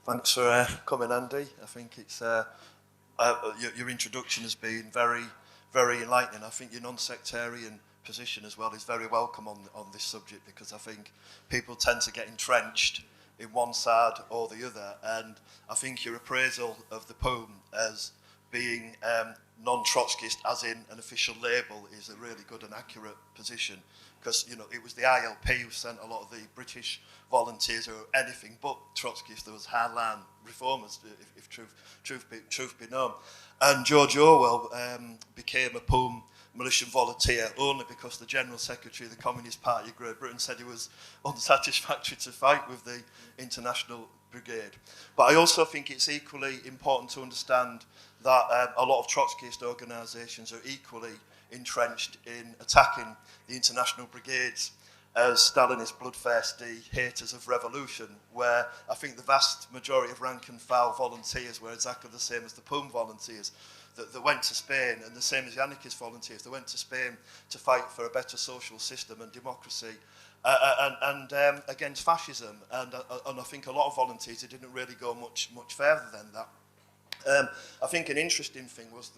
Thanks for coming, Andy. I think it's your introduction has been very, very enlightening. I think your non-sectarian position as well is very welcome on this subject, because I think people tend to get entrenched in one side or the other, and I think your appraisal of the POUM as being non-Trotskyist, as in an official label, is a really good and accurate position, because it was the ILP who sent a lot of the British volunteers who were anything but Trotskyists. There was hardline reformers, if truth be known. And George Orwell became a POUM militia volunteer only because the General Secretary of the Communist Party of Great Britain said he was unsatisfactory to fight with the International Brigade. But I also think it's equally important to understand that a lot of Trotskyist organisations are equally entrenched in attacking the International Brigades as Stalinist bloodthirsty haters of revolution, where I think the vast majority of rank and file volunteers were exactly the same as the POUM volunteers. That went to Spain, and the same as the anarchist volunteers, they went to Spain to fight for a better social system and democracy and against fascism. And I think a lot of volunteers, they didn't really go much further than that. I think an interesting thing was,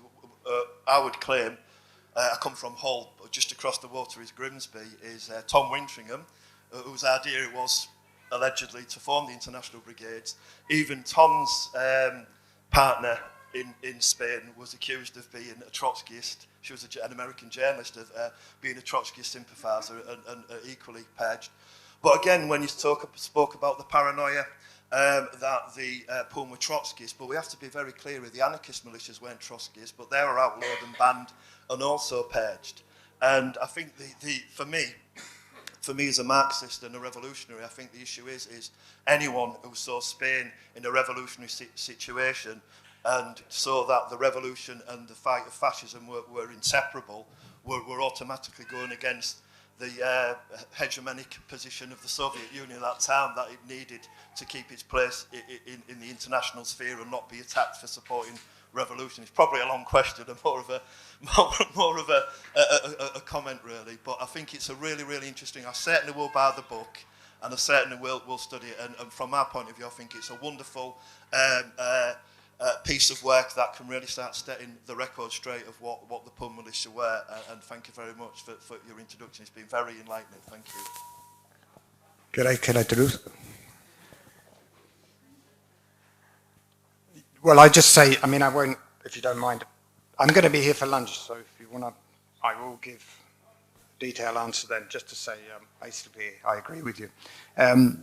I would claim, I come from Hull, but just across the water is Grimsby, is Tom Wintringham, whose idea it was allegedly to form the International Brigades. Even Tom's partner in Spain was accused of being a Trotskyist. She was an American journalist of being a Trotskyist sympathiser and equally purged. But again, when you spoke about the paranoia that the POUM were Trotskyists, but we have to be very clear with the anarchist militias weren't Trotskyists, but they were outlawed and banned and also purged. And I think for me as a Marxist and a revolutionary, I think the issue is anyone who saw Spain in a revolutionary situation and saw that the revolution and the fight of fascism were inseparable, were automatically going against the hegemonic position of the Soviet Union at that time, that it needed to keep its place in the international sphere and not be attacked for supporting revolution. It's probably a long question and more of a comment really, but I think it's a really, really interesting. I certainly will buy the book and I certainly will study it, and from our point of view I think it's a wonderful piece of work that can really start setting the record straight of what the POUM militia were, and thank you very much for your introduction. It's been very enlightening. Thank you. Can I do? Well, I just say, I mean, I won't, if you don't mind. I'm going to be here for lunch, so if you want to, I will give a detailed answer then, just to say, basically, I agree with you. I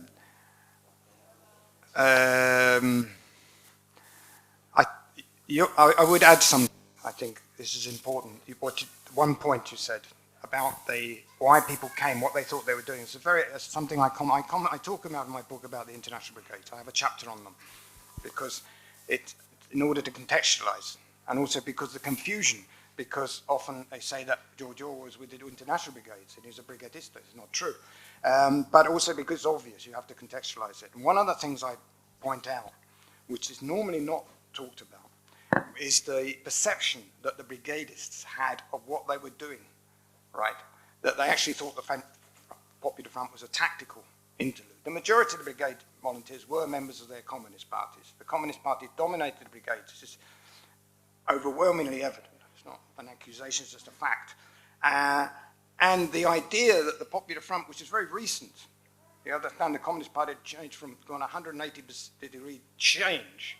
would add something. I think this is important. One point you said about why people came, what they thought they were doing. It's something I talk about in my book about the International Brigades. I have a chapter on them because in order to contextualize, and also because the confusion, because often they say that George Orwell was with the International Brigades and he's a brigadista. It's not true. But also because it's obvious, you have to contextualize it. And one of the things I point out, which is normally not talked about, is the perception that the brigadists had of what they were doing, right? That they actually thought the Popular Front was a tactical interlude. The majority of the brigade volunteers were members of their communist parties. The communist parties dominated the brigades. This is overwhelmingly evident. It's not an accusation, it's just a fact. And the idea that the Popular Front, which is very recent, you understand the Communist Party had changed from going 180-degree change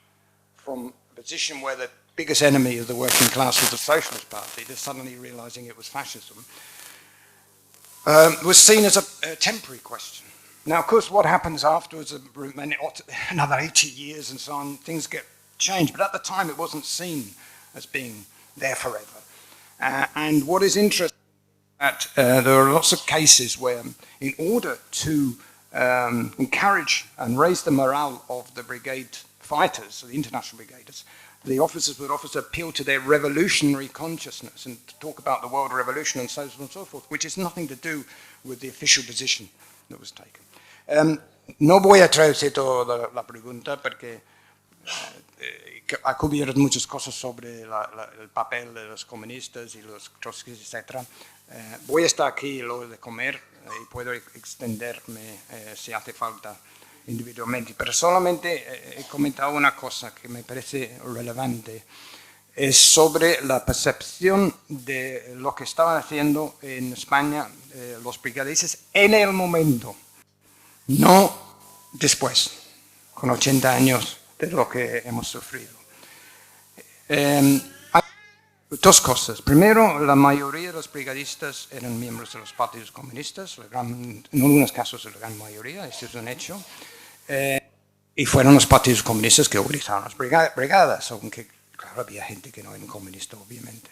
from a position where the biggest enemy of the working class was the Socialist Party, to suddenly realizing it was fascism, was seen as a temporary question. Now, of course, what happens afterwards, another 80 years and so on, things get changed. But at the time, it wasn't seen as being there forever. And what is interesting is that there are lots of cases where, in order to encourage and raise the morale of the brigade fighters, the international brigaders, the officers would often appeal to their revolutionary consciousness and talk about the world revolution and so on and so forth, which has nothing to do with the official position that was taken. No voy a traducir toda la pregunta porque ha cubierto muchas cosas sobre el papel de los comunistas y los trotskistas, etc. Voy a estar aquí luego de comer y puedo extenderme si hace falta individualmente, pero solamente he comentado una cosa que me parece relevante, es sobre la percepción de lo que estaban haciendo en España los brigadistas en el momento, no después, con 80 años de lo que hemos sufrido. Hay dos cosas. Primero, la mayoría de los brigadistas eran miembros de los partidos comunistas, en algunos casos la gran mayoría, esto es un hecho. Y fueron los partidos comunistas que organizaron las brigadas, aunque claro, había gente que no era comunista, obviamente.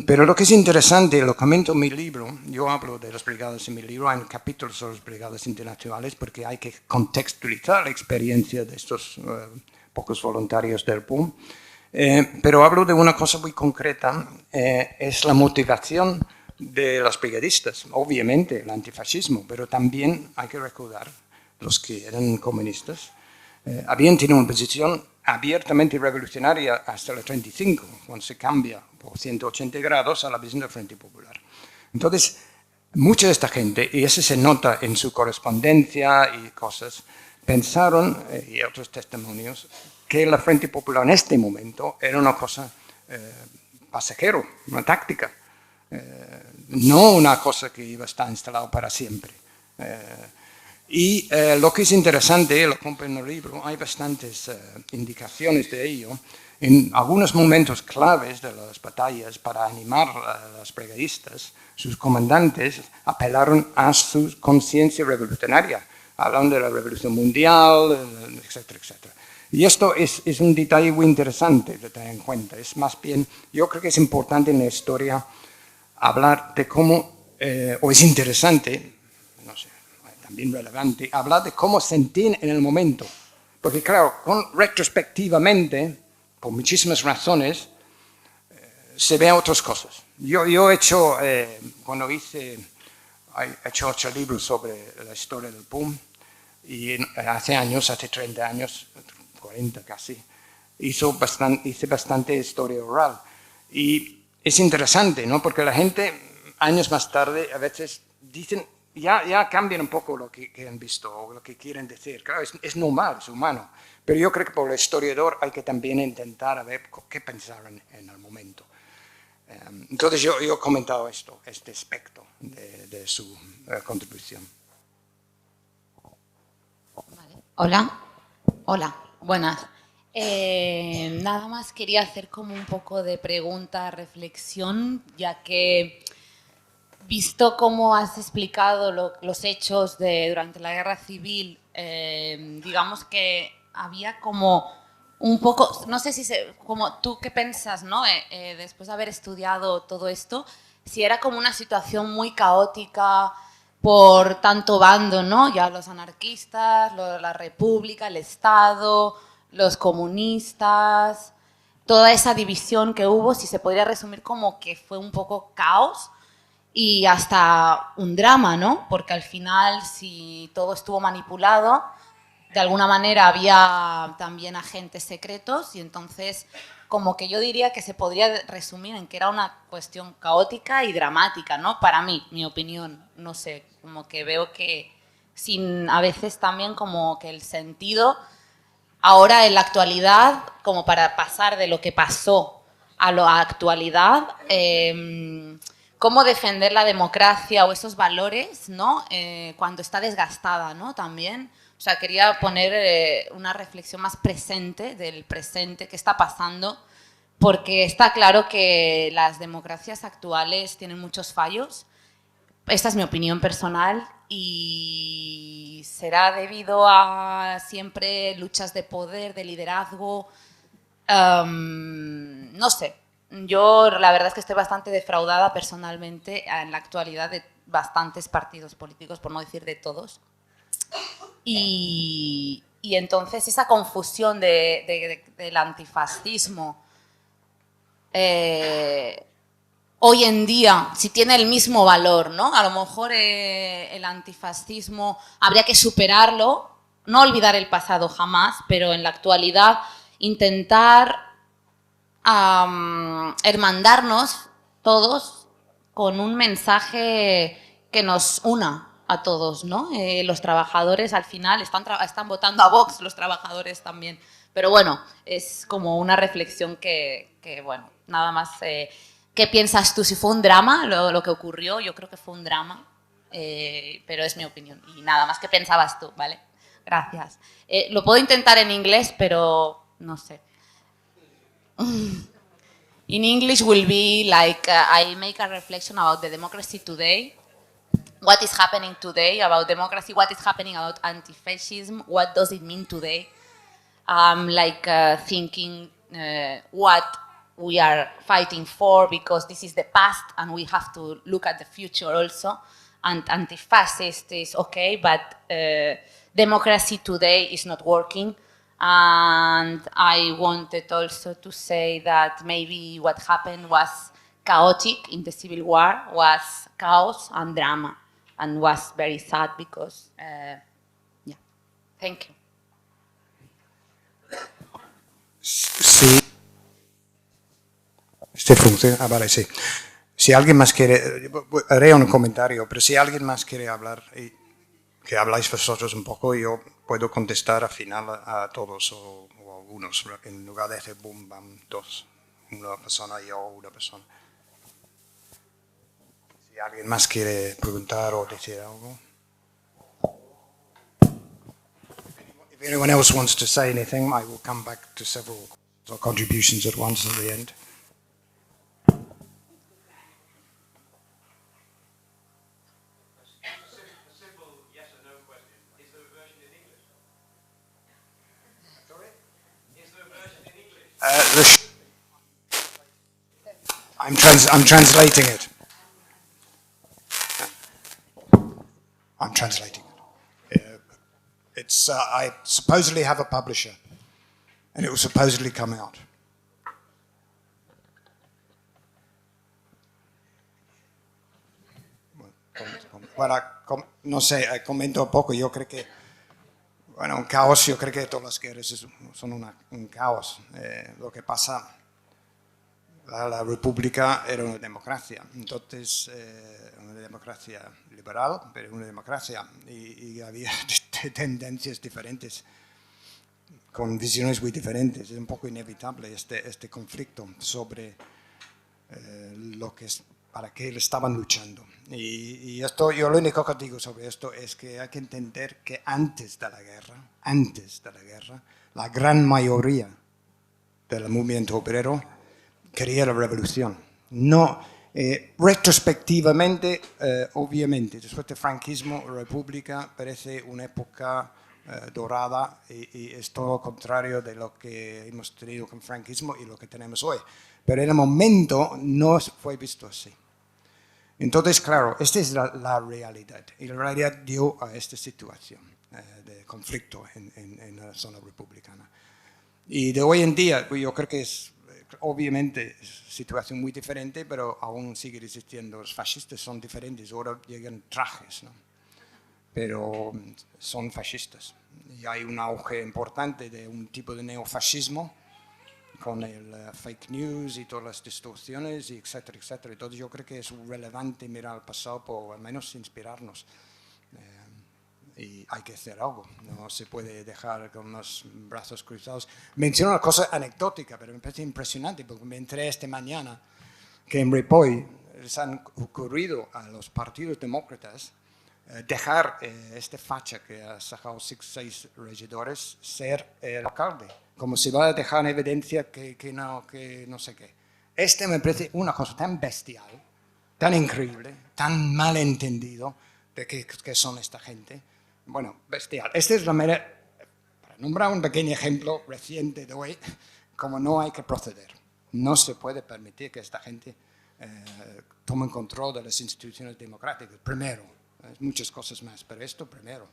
Pero lo que es interesante, lo comento en mi libro, yo hablo de las brigadas en mi libro, hay un capítulo sobre las brigadas internacionales porque hay que contextualizar la experiencia de estos pocos voluntarios del POUM. Pero hablo de una cosa muy concreta, es la motivación de los brigadistas, obviamente el antifascismo, pero también hay que recordar los que eran comunistas, habían tenido una posición abiertamente revolucionaria hasta el 35, cuando se cambia por 180 grados a la visión del Frente Popular. Entonces, mucha de esta gente, y eso se nota en su correspondencia y cosas, pensaron, y otros testimonios, que el Frente Popular en este momento era una cosa pasajero, una táctica, no una cosa que iba a estar instalada para siempre. Y lo que es interesante, lo compro en el libro, hay bastantes indicaciones de ello. En algunos momentos claves de las batallas, para animar a los brigadistas, sus comandantes apelaron a su conciencia revolucionaria, hablando de la revolución mundial, etcétera, etcétera. Y esto es un detalle muy interesante de tener en cuenta. Es más bien, yo creo que es importante en la historia hablar de cómo, o es interesante, no sé, también relevante, hablar de cómo sentir en el momento. Porque claro, retrospectivamente, por muchísimas razones, se ven otras cosas. Yo he hecho, cuando he hecho 8 libros sobre la historia del POUM, y hace 30 años, 40 casi, hice bastante historia oral. Y es interesante, ¿no? Porque la gente, años más tarde, a veces dicen, ya cambian un poco lo que han visto o lo que quieren decir. Claro, es normal, es humano. Pero yo creo que por el historiador hay que también intentar ver qué pensaron en el momento. Entonces yo he comentado este aspecto de su contribución. Vale. Hola, buenas. Nada más quería hacer como un poco de pregunta, reflexión, ya que visto cómo has explicado los hechos durante la Guerra Civil, digamos que había como un poco, no sé si como tú qué piensas, ¿no? Después de haber estudiado todo esto, si era como una situación muy caótica por tanto bando, ¿no? Ya los anarquistas, la República, el Estado, los comunistas, toda esa división que hubo, si se podría resumir como que fue un poco caos y hasta un drama, ¿no? Porque al final, si todo estuvo manipulado, de alguna manera había también agentes secretos y entonces como que yo diría que se podría resumir en que era una cuestión caótica y dramática, ¿no? Para mí, mi opinión, no sé, como que veo que a veces también como que el sentido, ahora en la actualidad, como para pasar de lo que pasó a la actualidad, cómo defender la democracia o esos valores, ¿no? Cuando está desgastada, ¿no? También. O sea, quería poner una reflexión más presente, del presente, qué está pasando, porque está claro que las democracias actuales tienen muchos fallos. Esta es mi opinión personal y será debido a siempre luchas de poder, de liderazgo, no sé. Yo la verdad es que estoy bastante defraudada personalmente en la actualidad de bastantes partidos políticos, por no decir de todos. Y entonces esa confusión del antifascismo hoy en día, si tiene el mismo valor, ¿no? A lo mejor el antifascismo habría que superarlo, no olvidar el pasado jamás, pero en la actualidad intentar hermandarnos todos con un mensaje que nos una a todos, ¿no? Los trabajadores al final están votando a Vox, los trabajadores también. Pero bueno, es como una reflexión que bueno, nada más. ¿Qué piensas tú? Si fue un drama lo que ocurrió, yo creo que fue un drama, pero es mi opinión. Y nada más, ¿qué pensabas tú? ¿Vale? Gracias. Lo puedo intentar en inglés, pero no sé. In English will be like I make a reflection about the democracy today. What is happening today about democracy? What is happening about anti-fascism? What does it mean today? Thinking what we are fighting for, because this is the past and we have to look at the future also. And anti-fascist is okay, but democracy today is not working. And I wanted also to say that maybe what happened was chaotic in the Civil War, was chaos and drama, and was very sad because, yeah. Thank you. Sí. Este funciona. Ah, vale, sí. Si alguien más quiere, haré un comentario, pero si alguien más quiere hablar, y que habláis vosotros un poco, yo puedo contestar al final a todos o algunos, en lugar de hacer boom, bam, dos, una persona y yo, una persona. Si alguien más quiere preguntar o decir algo. If anyone else wants to say anything, I will come back to several contributions at once at the end. I'm translating it. I'm translating it. It's I supposedly have a publisher, and it will supposedly come out. Bueno, no sé, comento un poco. Yo creo que, bueno, un caos. Yo creo que todas las guerras son un caos. Lo que pasa. La República era una democracia, entonces una democracia liberal, pero una democracia, y había tendencias diferentes, con visiones muy diferentes. Es un poco inevitable este conflicto sobre para qué estaban luchando. Y esto, yo lo único que digo sobre esto es que hay que entender que antes de la guerra, la gran mayoría del movimiento obrero quería la revolución. No, retrospectivamente, obviamente, después del franquismo, la república parece una época dorada y es todo lo contrario de lo que hemos tenido con el franquismo y lo que tenemos hoy. Pero en el momento no fue visto así. Entonces, claro, esta es la realidad. Y la realidad dio a esta situación de conflicto en la zona republicana. Y de hoy en día, yo creo que es obviamente situación muy diferente, pero aún sigue existiendo. Los fascistas son diferentes, ahora llegan trajes, ¿no? Pero son fascistas. Y hay un auge importante de un tipo de neofascismo con el fake news y todas las distorsiones, y etcétera, etcétera. Entonces yo creo que es relevante mirar al pasado por al menos inspirarnos. Y hay que hacer algo, no se puede dejar con los brazos cruzados. Menciono una cosa anecdótica, pero me parece impresionante, porque me enteré esta mañana que en Ripoll les han ocurrido a los partidos demócratas dejar este facha que ha sacado 6 regidores ser el alcalde, como si va a dejar en evidencia que no sé qué. Este me parece una cosa tan bestial, tan increíble, tan mal entendido de qué son esta gente. Bueno, bestial. Esta es la manera, para nombrar un pequeño ejemplo reciente de hoy, como no hay que proceder. No se puede permitir que esta gente tome control de las instituciones democráticas. Primero, muchas cosas más, pero esto primero.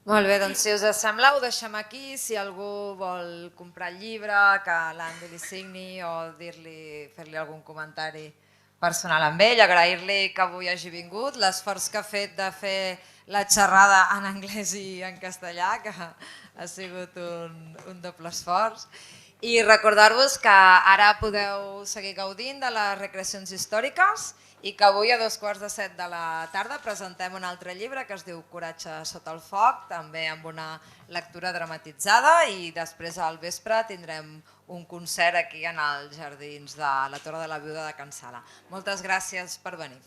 Molt bé, doncs si us sembla ho deixem aquí. Si algú vol comprar el llibre, que l'Andy li signi o fer-li algun comentari personal amb ell, agrair-li que avui hagi vingut, l'esforç que ha fet de fer la xerrada en anglès i en castellà, que ha sigut un doble esforç. I recordar-vos que ara podeu seguir gaudint de les recreacions històriques i que avui a 7:15 de la tarda presentem un altre llibre que es diu Coratge sota el foc, també amb una lectura dramatitzada, i després al vespre tindrem un concert aquí en els jardins de la Torre de la Viuda de Can Sala. Moltes gràcies per venir.